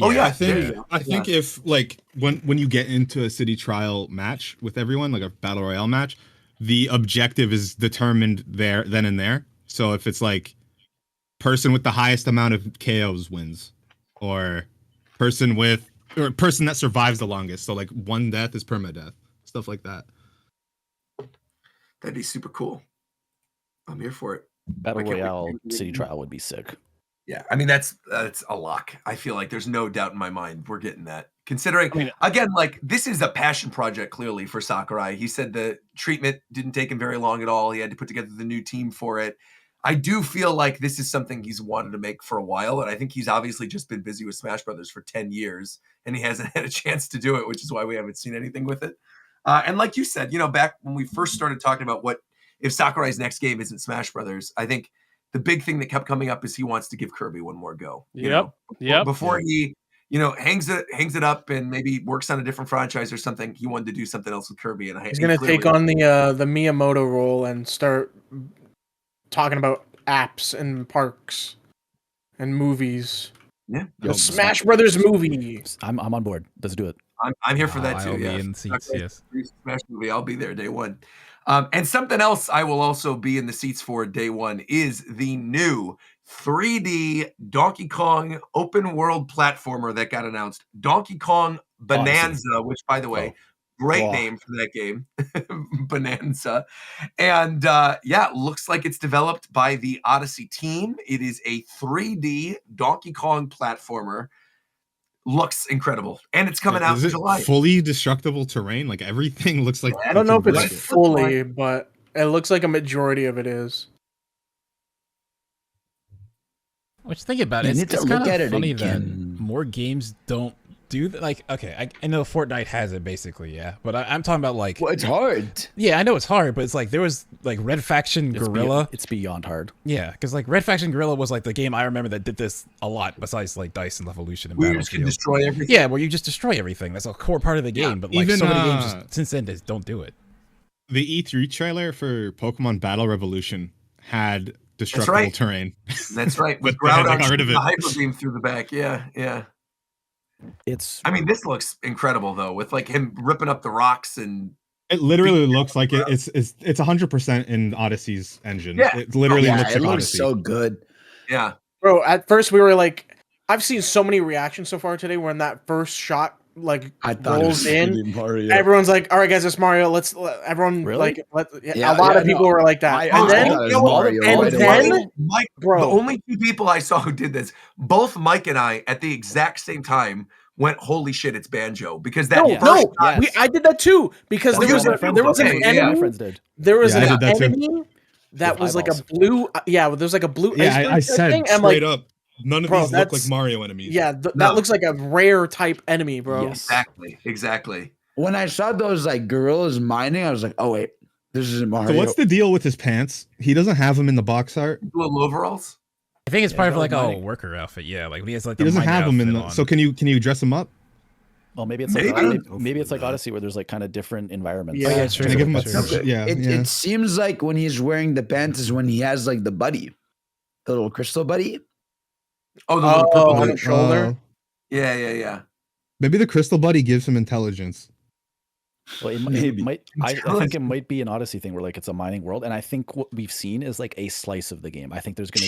Oh, yeah, I think there you go. I think if like when you get into a City Trial match with everyone, like a battle royale match, the objective is determined then and there. So if it's like person with the highest amount of KOs wins, or person that survives the longest. So like one death is permadeath, stuff like that. That'd be super cool. I'm here for it. Battle I can't wait to Royale see the City game. Trial would be sick. Yeah, I mean that's a lock. I feel like there's no doubt in my mind we're getting that. Considering, again, like this is a passion project clearly for Sakurai. He said the treatment didn't take him very long at all. He had to put together the new team for it. I do feel like this is something he's wanted to make for a while, and I think he's obviously just been busy with Smash Brothers for 10 years, and he hasn't had a chance to do it, which is why we haven't seen anything with it. And like you said, back when we first started talking about what if Sakurai's next game isn't Smash Brothers, I think the big thing that kept coming up is he wants to give Kirby one more go. Before he hangs it up and maybe works on a different franchise or something. He wanted to do something else with Kirby, and he's going to take on the Miyamoto role and start talking about apps and parks and movies. Yeah, the Smash Brothers movie. I'm on board. Let's do it. I'm here for that too. Yeah, Smash movie. I'll be there day one. And something else I will also be in the seats for day one is the new 3D Donkey Kong open world platformer that got announced. Donkey Kong Bananza, which, by the way, great name for that game, Bananza. And looks like it's developed by the Odyssey team. It is a 3D Donkey Kong platformer. Looks incredible, and it's coming out in July. Fully destructible terrain, like everything looks like. I don't know if it's fully, but it looks like a majority of it is. What you think about it? It's kind of funny that more games don't do that. Like, okay, I know Fortnite has it basically, yeah, but I'm talking about like. Well, it's hard. Yeah, I know it's hard, but it's like there was like Red Faction Guerrilla. It's beyond hard. Yeah, because like Red Faction Guerrilla was like the game I remember that did this a lot. Besides like Dice and Evolution and Battlefield. You can destroy everything. Yeah, where you just destroy everything. That's a core part of the game. But like so many games since then just don't do it. The E3 trailer for Pokemon Battle Revolution had destructible terrain. That's right. With Groudon shooting the Hyper Beam through the back. Yeah. I mean, this looks incredible though, with like him ripping up the rocks and. It literally looks like it's 100% in Odyssey's engine. Yeah. It literally looks like it looks Odyssey. so good. Yeah, bro. At first, we were like, I've seen so many reactions so far today. When that first shot rolls in, everyone's like, "All right, guys, it's Mario. Everyone really? A lot of people were like that." Mike, bro, the only two people I saw who did this, both Mike and I, at the exact same time, went, "Holy shit, it's Banjo!" Because that I did that too. Because there was an enemy. There was an enemy that was like a blue. Yeah, there's like a blue. I said straight up. None of these look like Mario enemies. Yeah, that looks like a rare type enemy, bro. Yes. Exactly. When I saw those like gorillas mining, I was like, oh wait, this isn't Mario. So what's the deal with his pants? He doesn't have them in the box art. Little overalls. I think it's probably like a worker outfit. Yeah, like he has like. He doesn't have them in the. So can you dress him up? Well, maybe it's like Odyssey where there's like kind of different environments. Yeah, it's true. It seems like when he's wearing the pants is when he has like the buddy, the little crystal buddy. Oh, the little purple on the shoulder. Yeah. Maybe the crystal buddy gives him intelligence. Well, I think it might be an Odyssey thing where like it's a mining world, and I think what we've seen is like a slice of the game. I think there's going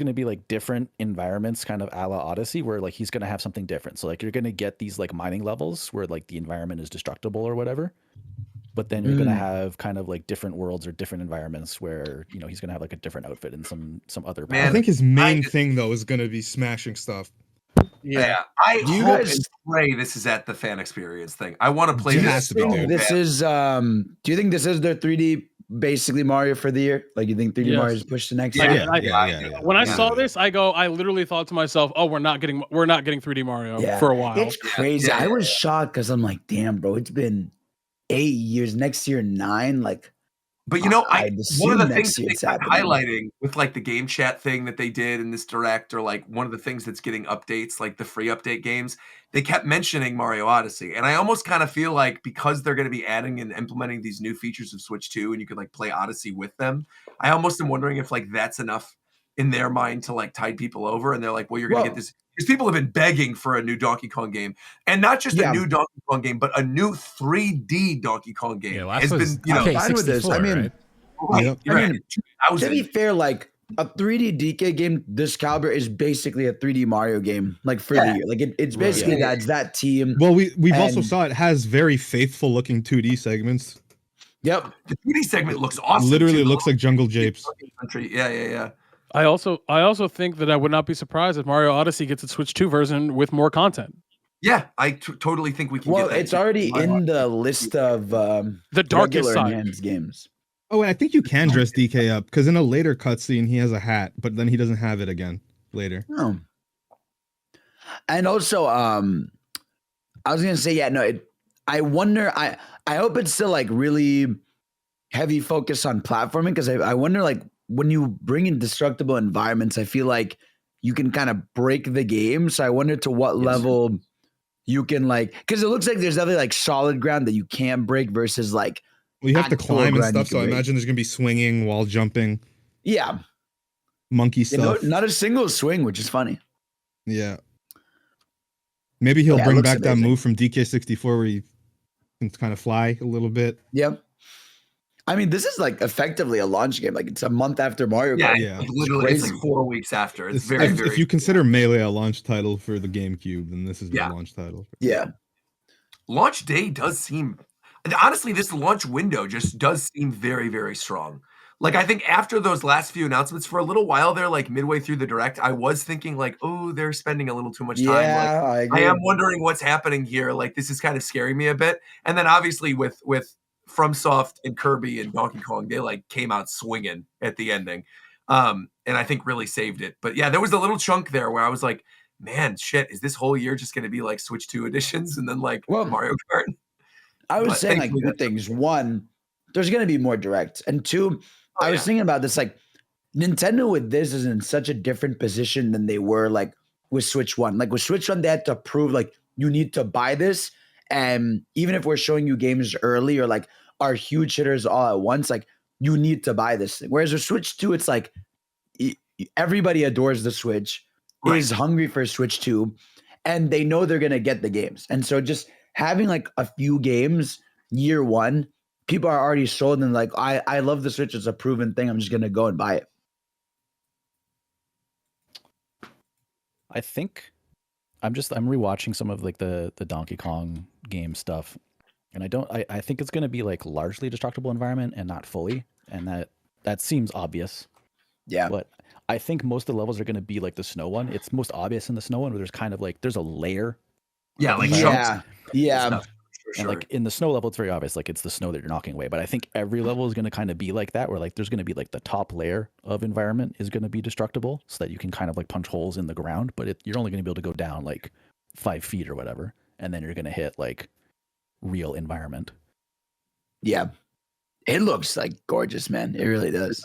to be like different environments, kind of a la Odyssey, where like he's going to have something different. So like you're going to get these like mining levels where like the environment is destructible or whatever. But then you're gonna have kind of like different worlds or different environments where he's gonna have like a different outfit and some other. I think his main thing though is gonna be smashing stuff. Yeah, I hope and pray this is at the fan experience thing. I want to play this. Do you think this is their 3D basically Mario for the year? Like you think 3D Mario is pushed to next year? Yeah. When I saw this, I literally thought to myself, "Oh, we're not getting 3D Mario for a while." It's crazy. I was shocked because I'm like, "Damn, bro, it's been 8 years. Next year 9." Like, but one of the things that they kept highlighting with like the game chat thing that they did in this direct, or like one of the things that's getting updates, like the free update games, they kept mentioning Mario Odyssey, and I almost kind of feel like because they're going to be adding and implementing these new features of Switch 2, and you could like play Odyssey with them, I almost am wondering if like that's enough in their mind to like tide people over, and they're like, well, you're going to get this. Because people have been begging for a new Donkey Kong game, and not just a new Donkey Kong game, but a new 3D Donkey Kong game. Yeah, has been, fine with this. I mean, to be fair, like a 3D DK game this caliber is basically a 3D Mario game, like for the year. Like it's basically that team. Well, we've also saw it has very faithful looking 2D segments. Yep, the 2D segment looks awesome. Literally looks like Jungle Japes. Yeah. I also think that I would not be surprised if Mario Odyssey gets a Switch 2 version with more content. Yeah, I totally think we can Well, get that. it's already in the list of the darkest regular side enhanced games. Oh, I think you can dress DK up because in a later cutscene he has a hat, but then he doesn't have it again later. Oh. And also, I was gonna say, I wonder. I hope it's still like really heavy focus on platforming because I wonder like when you bring in destructible environments, I feel like you can kind of break the game. So I wonder to what level you can like, because it looks like there's definitely like solid ground that you can't break versus like. Well, you have to climb and stuff, so I imagine there's gonna be swinging, wall jumping. Yeah. Monkey stuff. Not a single swing, which is funny. Yeah. Maybe he'll bring back that move from DK64 where he can kind of fly a little bit. Yep. I mean, this is like effectively a launch game. Like it's a month after Mario Kart. Yeah, literally, it's like 4 weeks after. It's very, if you consider Melee a launch title for the GameCube, then this is the launch title. Yeah. Launch day does seem, honestly, this launch window just does seem very, very strong. Like, I think after those last few announcements, for a little while there, like midway through the direct, I was thinking like, oh, they're spending a little too much time. Yeah, like, I am wondering what's happening here. Like, this is kind of scaring me a bit. And then obviously with FromSoft and Kirby and Donkey Kong, they like came out swinging at the ending. And I think really saved it. But yeah, there was a little chunk there where I was like, man, shit, is this whole year just going to be like Switch 2 editions and then like Mario Kart? I was saying like two things. One, there's going to be more directs. And two, I was thinking about this, like Nintendo with this is in such a different position than they were like with Switch 1. Like with Switch 1, they had to prove like you need to buy this. And even if we're showing you games early or like our huge hitters all at once, like you need to buy this thing. Whereas with Switch 2, it's like everybody adores the Switch, is hungry for Switch 2, and they know they're going to get the games. And so just having like a few games year one, people are already sold and like, I love the Switch. It's a proven thing. I'm just going to go and buy it. I think I'm rewatching some of like the Donkey Kong game stuff, and I think it's going to be like largely destructible environment and not fully, and that seems obvious. Yeah. But I think most of the levels are going to be like the snow one. It's most obvious in the snow one where there's kind of like there's a layer. Yeah, like yeah. And like in the snow level, it's very obvious, like it's the snow that you're knocking away. But I think every level is going to kind of be like that, where like there's going to be like the top layer of environment is going to be destructible, so that you can kind of like punch holes in the ground, but you're only going to be able to go down like 5 feet or whatever, and then you're going to hit like real environment. Yeah, it looks like gorgeous, man. It really does.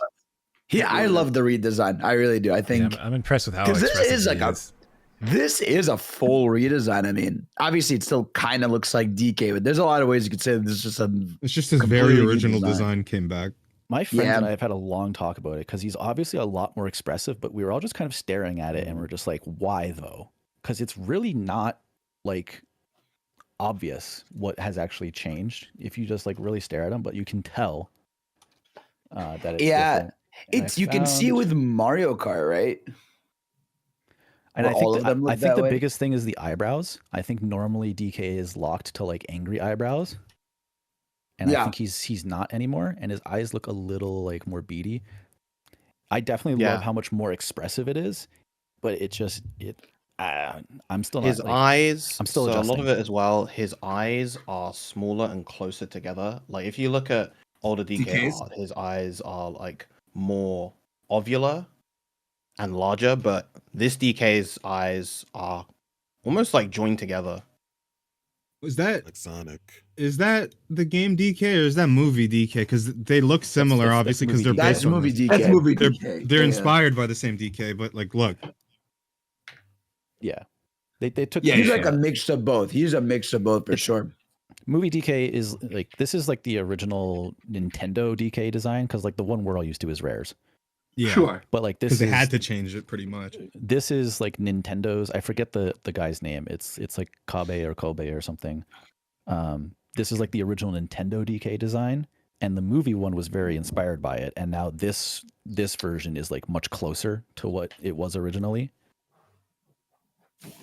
Yeah, I love the redesign. I really do. I think I'm impressed with how because expressive this is like this is a full redesign. I mean, obviously, it still kind of looks like DK, but there's a lot of ways you could say this is just it's just his very original design came back. My friends and I have had a long talk about it because he's obviously a lot more expressive, but we were all just kind of staring at it and we're just like, why though? Because it's really not like obvious what has actually changed if you just like really stare at him, but you can tell that it's different. It's you can see it with Mario Kart, right? And I think the biggest thing is the eyebrows. I think normally DK is locked to like angry eyebrows. And I think he's not anymore, and his eyes look a little like more beady. I definitely love how much more expressive it is, but I'm still not, his like, eyes. I'm still so adjusting. a lot of it as well. His eyes are smaller and closer together. Like if you look at older DK art, his eyes are like more ovular and larger, but this DK's eyes are almost like joined together. Was that like Sonic? Is that the game DK or is that movie DK? Because they look similar, obviously, because they're based on movie DK. That's movie DK. They're inspired by the same DK, but like, look. Yeah, they took. He's like a mix of both. He's a mix of both for sure. Movie DK is like this is like the original Nintendo DK design because like the one we're all used to is Rares. Yeah, sure. But like this, because they had to change it pretty much. This is like Nintendo's. I forget the guy's name. It's like Kobe or something. This is like the original Nintendo DK design, and the movie one was very inspired by it. And now this version is like much closer to what it was originally.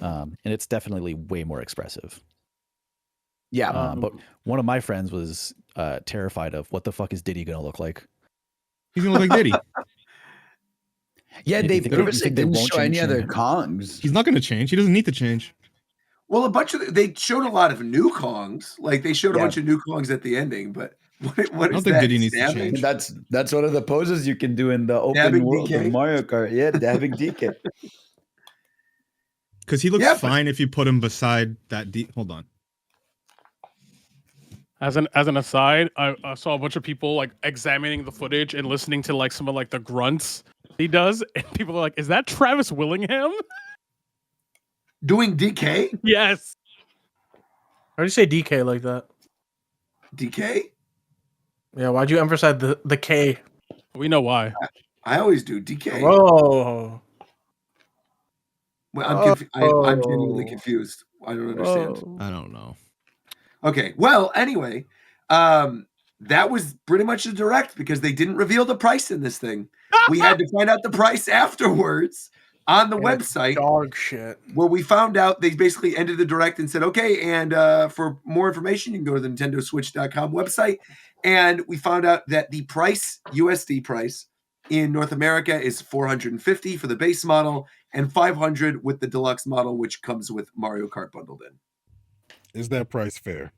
And it's definitely way more expressive. Yeah. But one of my friends was terrified of what the fuck is Diddy gonna look like. He's gonna look like Diddy. Yeah, they purposely didn't show any other Kongs. He's not gonna change. He doesn't need to change. Well, they showed a lot of new Kongs. Like they showed a bunch of new Kongs at the ending, but what is that? Diddy needs to change. That's one of the poses you can do in the open Dabbing world DK? of Mario Kart. Yeah, dabbing DK. Because he looks fine if you put him beside that. Hold on. As an aside, I saw a bunch of people like examining the footage and listening to like some of like the grunts he does, and people are like, "Is that Travis Willingham doing DK?" Yes. Why do you say DK like that? DK? Yeah, why'd you emphasize the K? We know why. I always do DK. Whoa. Well, I'm genuinely confused. I don't understand. I don't know. Okay. Well, anyway, that was pretty much a direct because they didn't reveal the price in this thing. We had to find out the price afterwards on the website. Dog shit. Where we found out they basically ended the direct and said, okay, and for more information, you can go to the NintendoSwitch.com website. And we found out that the price, USD price, in North America is $450 for the base model and $500 with the deluxe model, which comes with Mario Kart bundled in. Is that price fair?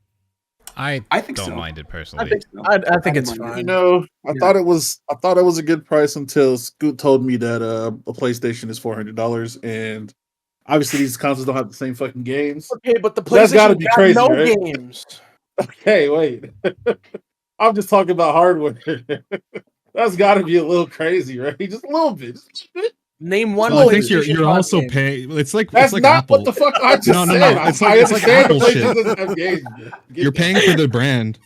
I think don't so. mind it personally. I think so. I think it's fine. You know, I thought it was a good price until Scoot told me that a PlayStation is $400, and obviously these consoles don't have the same fucking games. Okay, but the PlayStation That's gotta be crazy, no right? games. Okay, wait. I'm just talking about hardware. That's got to be a little crazy, right? Just a little bit. Name one. Well, I think you're also paying. It's like That's it's like not Apple. what the fuck I just no. said. It's I like understand Apple the shit. PlayStation doesn't have games. You're paying for the brand.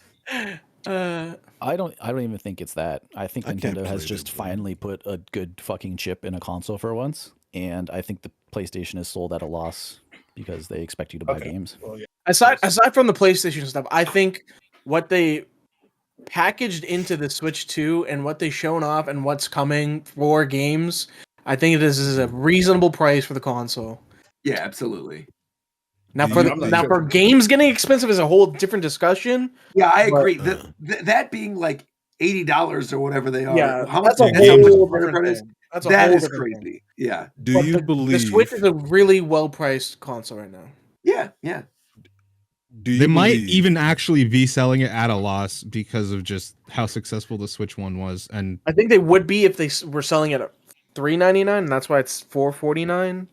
I don't even think it's that. I think Nintendo has just finally put a good fucking chip in a console for once, and I think the PlayStation is sold at a loss because they expect you to buy games. Well, yeah. Aside from the PlayStation stuff, I think what they packaged into the Switch 2 and what they've shown off and what's coming for games, I think this is a reasonable price for the console. Yeah, absolutely. Now for games getting expensive is a whole different discussion. Yeah, I agree. That being like $80 or whatever they are. Yeah, how much that's a whole different thing. That is crazy. Yeah. Do you believe the Switch is a really well priced console right now? Yeah. They might even actually be selling it at a loss because of just how successful the Switch one was, and I think they would be if they were selling it at $399, and that's why it's $449.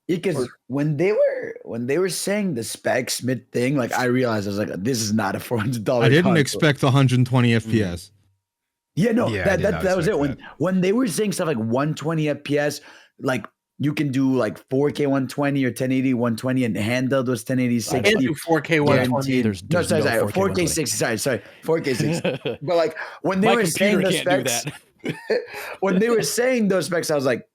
Because when they were saying the specs mid thing, like I realized I was like, this is not a $400. I didn't expect 120 FPS. Yeah, no, Yeah, that was it. When they were saying stuff like 120 FPS, like you can do like 4K 120 or 1080 120, and handheld was 1080 60. I can't do 4K 120. There's no, sorry, 4K 60. Sorry, 4K 60. But like when they were saying those specs, when they were saying those specs, I was like,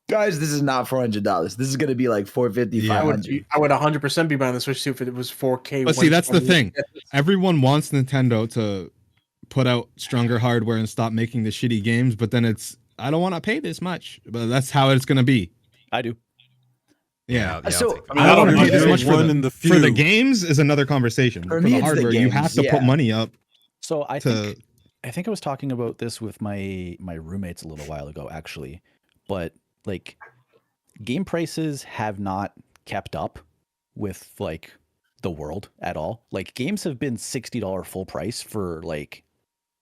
guys, this is not $400. This is going to be like $450, $500. I would 100% be buying the Switch 2 if it was 4K. But see, that's the thing. Everyone wants Nintendo to put out stronger hardware and stop making the shitty games, but then I don't want to pay this much. But that's how it's going to be. I do. Yeah. So I don't want to pay this much for for the games is another conversation. For the me, it's hardware, the you have to games, put money up. So I think I was talking about this with my roommates a little while ago, actually. But like, game prices have not kept up with like the world at all. Like, games have been $60 full price for like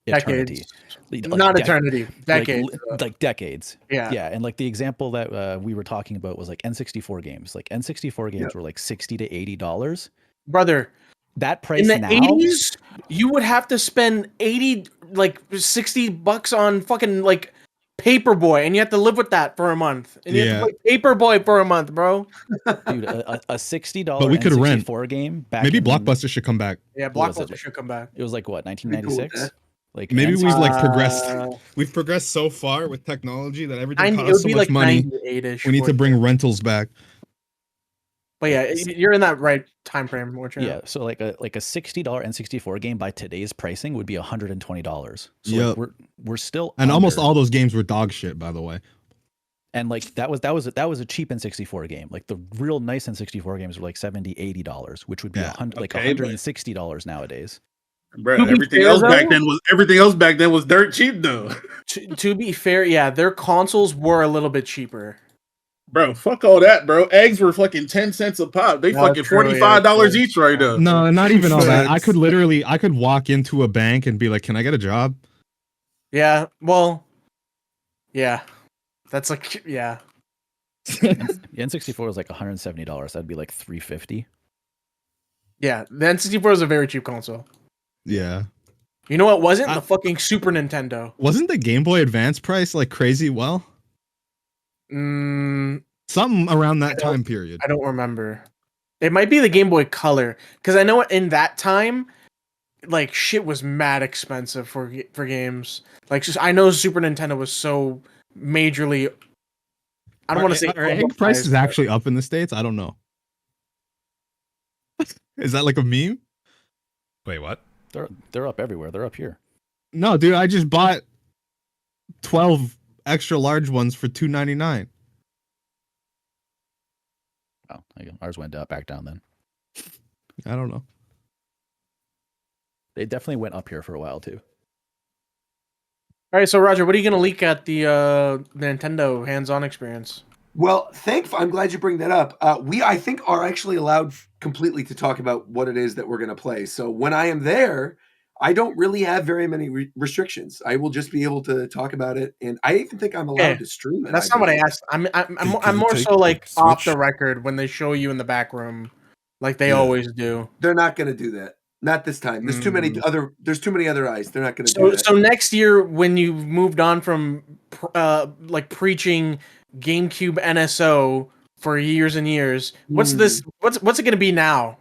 eternity. Decades. Not eternity. Decades. Like decades. Yeah. Yeah. And like the example that we were talking about was like N64 games. Like N64 games were like $60 to $80. Brother, that price in the now, 80s, you would have to spend $60 on fucking like Paperboy, and you have to live with that for a month. And you have to play Paperboy for a month, bro. Dude, a $60 but we could rent game back. Maybe Blockbuster should come back. Yeah, Blockbuster should come back. It was like what, 1996? Like maybe we've like progressed. We've progressed so far with technology that everything costs so much money. We need to bring rentals back. But yeah, you're in that right time frame. Yeah, so like a $60 N64 game by today's pricing would be $120. So yep. like we're still almost all those games were dog shit, by the way. And like that was a cheap N64 game. Like the real nice N64 games were like $70, $80, which would be $160 nowadays. Bro, everything else back then was dirt cheap though. To be fair, yeah, their consoles were a little bit cheaper. Bro, fuck all that, bro. Eggs were fucking 10 cents a pop. They fucking $45 each right now. No, not even all that. I could walk into a bank and be like, "Can I get a job?" Yeah. Well. Yeah. That's like yeah. The N64 is like $170. That'd be like $350. Yeah. The N64 is a very cheap console. Yeah. You know what wasn't? The fucking Super Nintendo. Wasn't the Game Boy Advance price like crazy? Well, something around that time period. I don't remember. It might be the Game Boy Color, because I know in that time, like shit was mad expensive for games. Like I know Super Nintendo was so majorly. I don't want to say are egg prices actually up in the States. I don't know. Is that like a meme? Wait, what? They're up everywhere. They're up here. No, dude, I just bought 12 extra large ones for $2.99. Oh, ours went back down then. I don't know. They definitely went up here for a while too. All right, so Roger, what are you going to leak at the Nintendo hands-on experience? Well, I'm glad you bring that up. We, I think, are actually allowed completely to talk about what it is that we're going to play. So when I am there, I don't really have very many restrictions. I will just be able to talk about it, and I even think I'm allowed to stream it. That's not what I asked. I'm more so like off the record when they show you in the back room, like they always do. They're not going to do that. Not this time. There's too many other. There's too many other eyes. They're not going to do that. So next year, when you've moved on from like preaching GameCube NSO for years and years, what's this? What's it going to be now?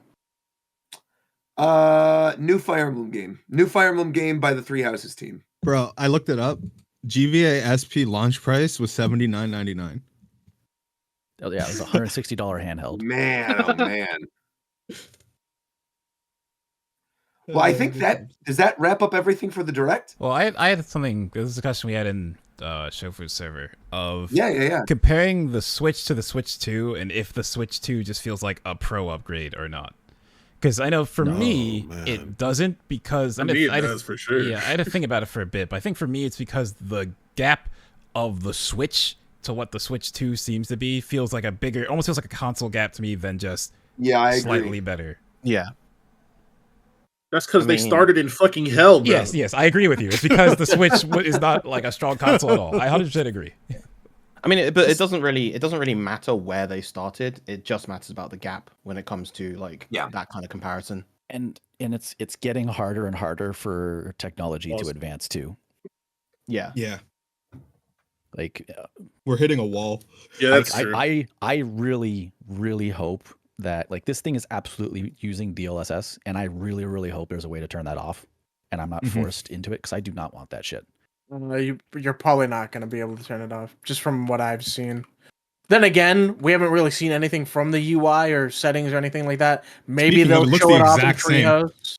New Fire Emblem game. New Fire Emblem game by the Three Houses team. Bro, I looked it up. GVA SP launch price was $79.99. Oh yeah, it was a $160 handheld. Man, oh man. Well, I think does that wrap up everything for the direct? Well, I had something. This is a discussion we had in Shofu's server of yeah comparing the Switch to the Switch 2 and if the Switch 2 just feels like a pro upgrade or not. Because I know for me it doesn't, because it does for sure. Yeah, I had to think about it for a bit, but I think for me it's because the gap of the Switch to what the Switch 2 seems to be feels like almost feels like a console gap to me than just slightly better. Yeah. That's because they started in fucking hell, bro. Yes, I agree with you. It's because the Switch is not like a strong console at all. I 100% agree. I mean, but it doesn't really matter where they started. It just matters about the gap when it comes to like that kind of comparison. And it's getting harder and harder for technology to advance too. Yeah. Yeah. Like we're hitting a wall. Yeah, that's true. I really, really hope that like this thing is absolutely using DLSS, and I really, really hope there's a way to turn that off, and I'm not forced into it, because I do not want that shit. You're probably not going to be able to turn it off, just from what I've seen. Then again, we haven't really seen anything from the UI or settings or anything like that. Maybe they'll show it off in Treehouse.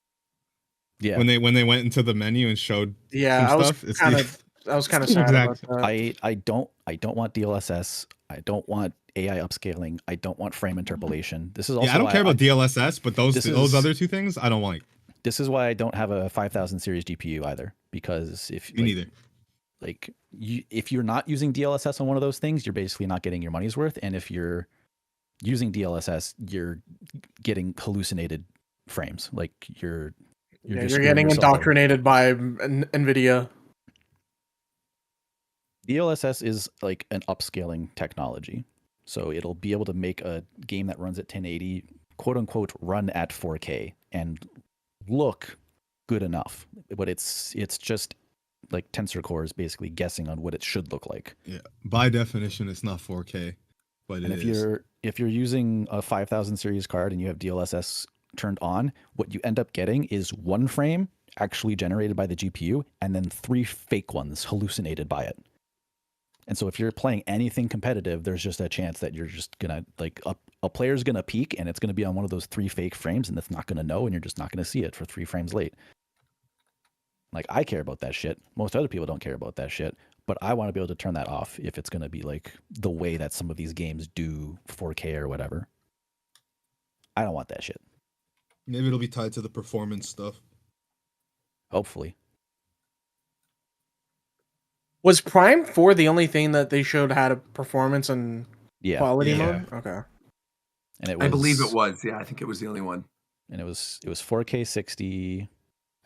Yeah, when they went into the menu and showed I was kind of sad about that. I don't want DLSS. I don't want AI upscaling. I don't want frame interpolation. This is also I don't care about DLSS, but those other two things I don't like. This is why I don't have a 5000 series GPU either, because neither. Like if you're not using DLSS on one of those things, you're basically not getting your money's worth, and if you're using DLSS, you're getting hallucinated frames. Like you're getting indoctrinated by NVIDIA. DLSS is like an upscaling technology. So it'll be able to make a game that runs at 1080, quote unquote, run at 4K and look good enough. But it's just like tensor cores basically guessing on what it should look like. Yeah. By definition, it's not 4K, but if you're using a 5000 series card and you have DLSS turned on, what you end up getting is one frame actually generated by the GPU and then 3 fake ones hallucinated by it. And so if you're playing anything competitive, there's just a chance that you're just gonna like a player's gonna peak and it's gonna be on one of those 3 fake frames, and it's not gonna know, and you're just not gonna see it for 3 frames late. Like I care about that shit. Most other people don't care about that shit, but I want to be able to turn that off if it's gonna be like the way that some of these games do 4K or whatever. I don't want that shit. Maybe it'll be tied to the performance stuff. Hopefully. Was Prime 4 the only thing that they showed had a performance and Yeah. Quality Yeah. mode. Okay. And it was, I believe it was. Yeah, I think it was the only one. And it was 4K 60,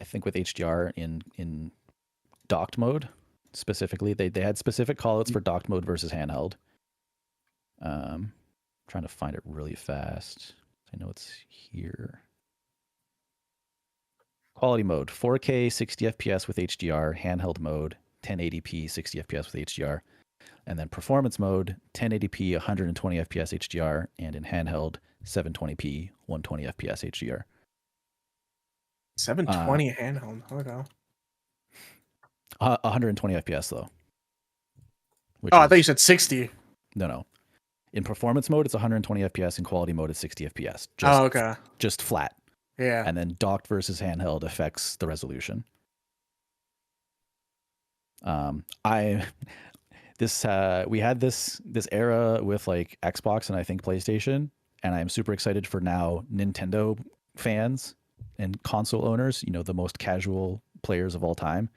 I think, with HDR in docked mode specifically. They had specific callouts for docked mode versus handheld. Trying to find it really fast. I know it's here. Quality mode, 4K 60 FPS with HDR, handheld mode, 1080p 60 FPS with HDR, and then performance mode, 1080p 120 FPS HDR, and in handheld 720p 120 FPS HDR. 720 handheld. Okay. 120 FPS though. I thought you said 60. No. In performance mode, it's 120 FPS. In quality mode, it's 60 FPS. Okay. Just flat. Yeah. And then docked versus handheld affects the resolution. We had this era with like Xbox and I think PlayStation, and I'm super excited for now Nintendo fans and console owners, the most casual players of all time,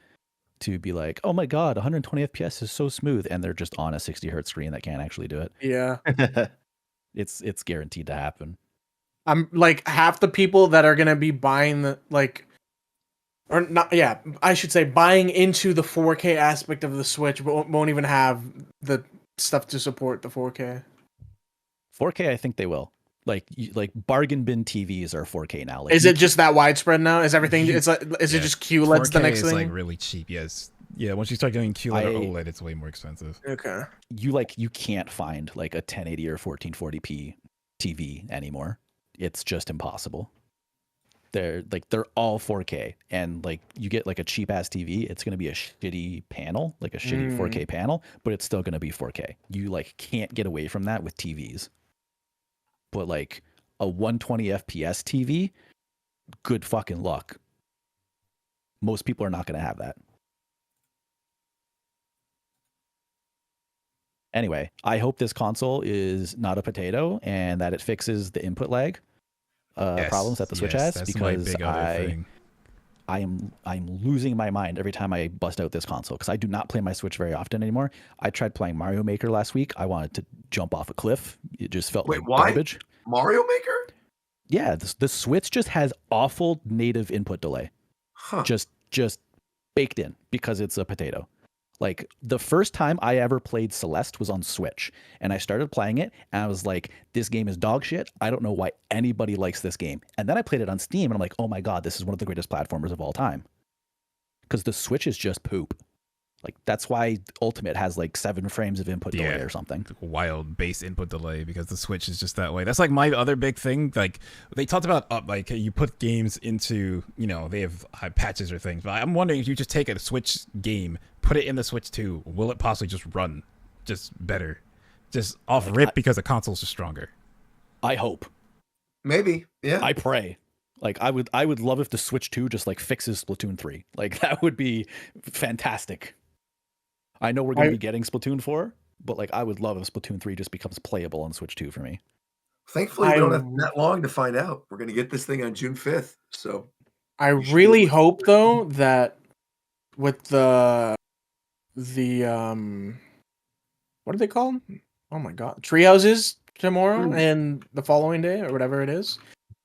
to be like, oh my god, 120 FPS is so smooth, and they're just on a 60 hertz screen that can't actually do it. Yeah. It's guaranteed to happen. I'm like half the people that are gonna be buying I should say buying into the 4K aspect of the Switch, but won't even have the stuff to support the 4K. 4K, I think they will. Like bargain bin TVs are 4K now. Like, is it just that widespread now? Is everything? Is it just QLED's the next thing? Like really cheap. Yes. Yeah. Once you start doing QLED or OLED, it's way more expensive. Okay. You can't find like a 1080 or 1440p TV anymore. It's just impossible. They're all 4K, and like you get like a cheap ass TV, it's gonna be a shitty panel, like a shitty 4K panel, but it's still gonna be 4K. You like can't get away from that with TVs. But like a 120 FPS TV, good fucking luck. Most people are not gonna have that. Anyway, I hope this console is not a potato and that it fixes the input lag problems that the Switch has, because I'm losing my mind every time I bust out this console, because I do not play my Switch very often anymore. I tried playing Mario Maker last week. I wanted to jump off a cliff. It just felt like garbage. Mario Maker? Yeah, the Switch just has awful native input delay. Huh. Just baked in because it's a potato. Like the first time I ever played Celeste was on Switch, and I started playing it and I was like, this game is dog shit. I don't know why anybody likes this game. And then I played it on Steam and I'm like, oh my God, this is one of the greatest platformers of all time. Because the Switch is just poop. Like that's why Ultimate has like 7 frames of input delay or something. Wild base input delay, because the Switch is just that way. That's like my other big thing. Like they talked about like you put games into, they have patches or things. But I'm wondering if you just take a Switch game, put it in the Switch 2, will it possibly just run just better? Just off rip because the console's just stronger. I hope. Maybe. Yeah. I pray. Like I would love if the Switch 2 just like fixes Splatoon 3. Like that would be fantastic. I know we're going to be getting Splatoon 4, but like I would love if Splatoon 3 just becomes playable on Switch 2 for me. Thankfully, we don't have that long to find out. We're going to get this thing on June 5th. So I really hope though that with the what are they called? Oh my God, treehouses tomorrow and the following day or whatever it is,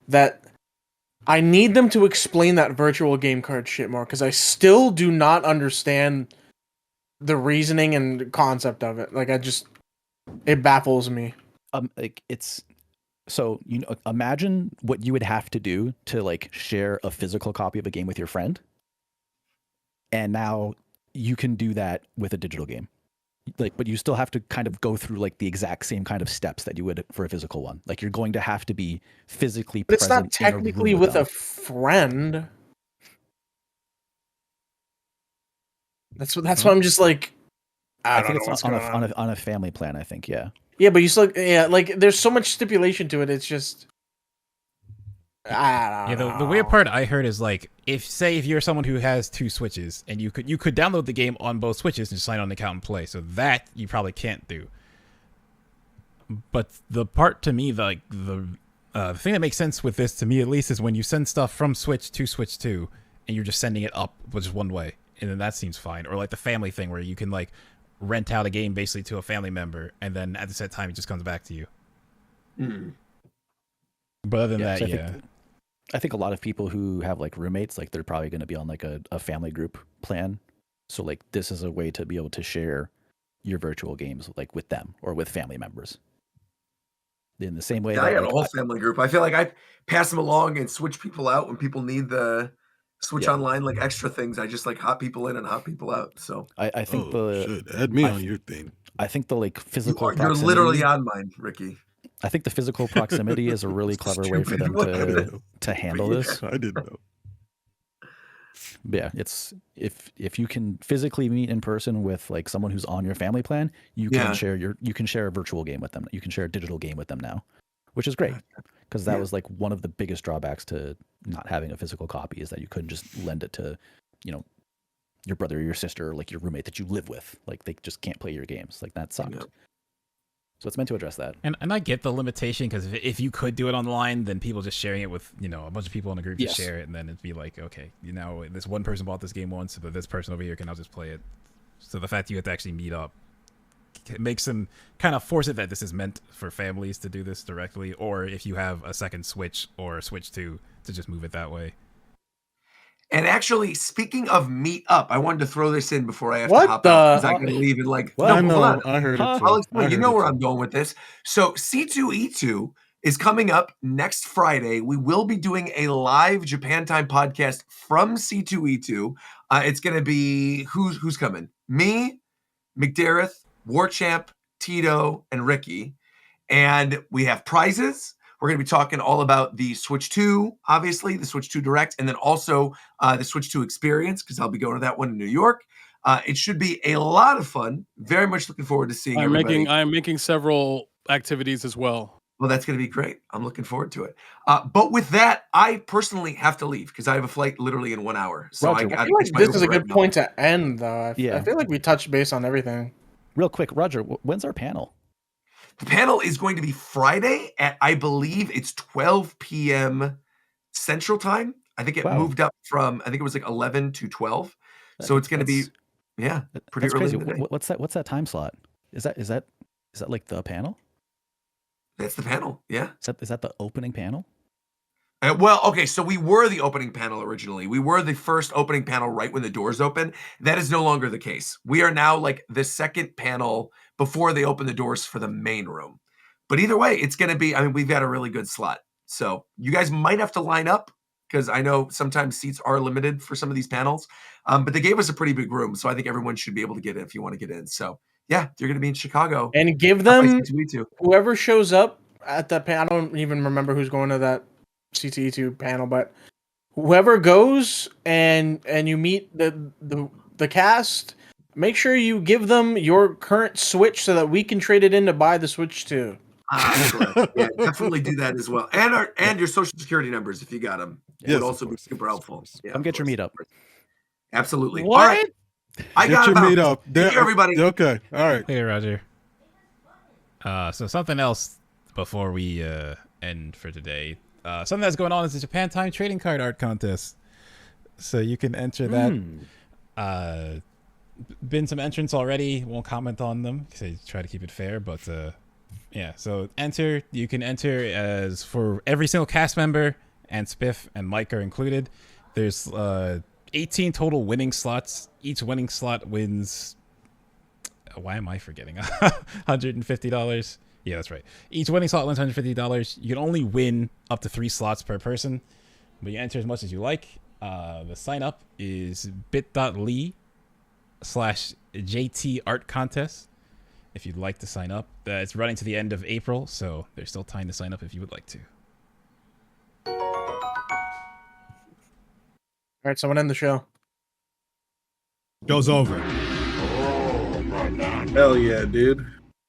that I need them to explain that virtual game card shit more, because I still do not understand the reasoning and concept of it. Like it baffles me. Like it's so imagine what you would have to do to like share a physical copy of a game with your friend, and now you can do that with a digital game. Like, but you still have to kind of go through like the exact same kind of steps that you would for a physical one. Like you're going to have to be physically but present. It's not technically with a friend. That's what I'm just like. I think it's on a family plan. I think, yeah. Yeah, but you still, like there's so much stipulation to it. It's just, I don't know. The weird part I heard is like if you're someone who has 2 Switches and you could download the game on both Switches and just sign on the account and play. So that you probably can't do. But the part to me, like the thing that makes sense with this to me at least is when you send stuff from Switch to Switch 2 and you're just sending it up just one way. And then that seems fine. Or like the family thing where you can like rent out a game basically to a family member, and then at the set time it just comes back to you. But other than that, so I think a lot of people who have like roommates, like they're probably going to be on like a family group plan. So like this is a way to be able to share your virtual games like with them or with family members. In the same way, I got a whole family group. I feel like I pass them along and switch people out when people need the Switch Online like extra things. I just like hot people in and hot people out. So I think add me on your thing. I think the like physical you're literally on mine, Ricky. I think the physical proximity is a really clever way for them to handle this. I didn't know. Yeah, it's if you can physically meet in person with like someone who's on your family plan, you can share a virtual game with them. You can share a digital game with them now, which is great because that was like one of the biggest drawbacks to not having a physical copy is that you couldn't just lend it to, your brother or your sister or like your roommate that you live with. Like they just can't play your games. Like that sucked. So it's meant to address that. And I get the limitation because if you could do it online, then people just sharing it with, a bunch of people in the group just share it. And then it'd be like, okay, this one person bought this game once, but this person over here can now just play it. So the fact that you have to actually meet up makes them kind of force it that this is meant for families to do this directly. Or if you have a second Switch or a Switch 2 to just move it that way. And actually, speaking of meet up, I wanted to throw this in before I have to hop out because I can leave in like. Well, I know. I heard it. I'll explain. You know where I'm going with this. So C2E2 is coming up next Friday. We will be doing a live Japan Time podcast from C2E2. It's going to be who's coming? Me, McDareth, Warchamp, Tito, and Ricky. And we have prizes. We're going to be talking all about the Switch 2, obviously, the Switch 2 Direct, and then also the Switch 2 Experience, because I'll be going to that one in New York. It should be a lot of fun. Very much looking forward to seeing everybody. I'm making several activities as well. Well, that's going to be great. I'm looking forward to it. But with that, I personally have to leave because I have a flight literally in 1 hour. So Roger, I feel like this is a good point to end, though. I feel like we touched base on everything. Real quick, Roger, when's our panel? The panel is going to be Friday at, I believe it's 12 p.m. Central Time. I think it moved up from, I think it was like 11 to 12. So it's going to be, pretty early in the day. What's that time slot? Is that like the panel? That's the panel, yeah. Is that the opening panel? Well, okay, so we were the opening panel originally. We were the first opening panel right when the doors open. That is no longer the case. We are now like the second panel before they open the doors for the main room. But either way, it's going to be, we've got a really good slot. So you guys might have to line up because I know sometimes seats are limited for some of these panels. But they gave us a pretty big room. So I think everyone should be able to get in if you want to get in. So yeah, you're going to be in Chicago. And give them, whoever shows up at that panel, I don't even remember who's going to that CTE2 panel, but whoever goes and you meet the cast, make sure you give them your current Switch so that we can trade it in to buy the Switch 2. Yeah, definitely do that as well. And your social security numbers if you got them. It would also be super helpful. Yeah, come get your meetup. Absolutely. What? All right. I got your meetup. Thank you, everybody. Okay. All right. Hey, Roger. So something else before we end for today. Something that's going on is the Japan Time trading card art contest. So you can enter that. Been some entrants already. Won't comment on them because I try to keep it fair. But yeah, so enter. You can enter as for every single cast member, and Spiff and Mike are included. There's 18 total winning slots. Each winning slot wins. Why am I forgetting? $150. Yeah, that's right. Each winning slot wins $150. You can only win up to 3 slots per person, but you enter as much as you like. The sign up is bit.ly/JT Art Contest if you'd like to sign up. It's running to the end of April, so there's still time to sign up if you would like to. All right, someone end the show. Show's over. Hell yeah, dude.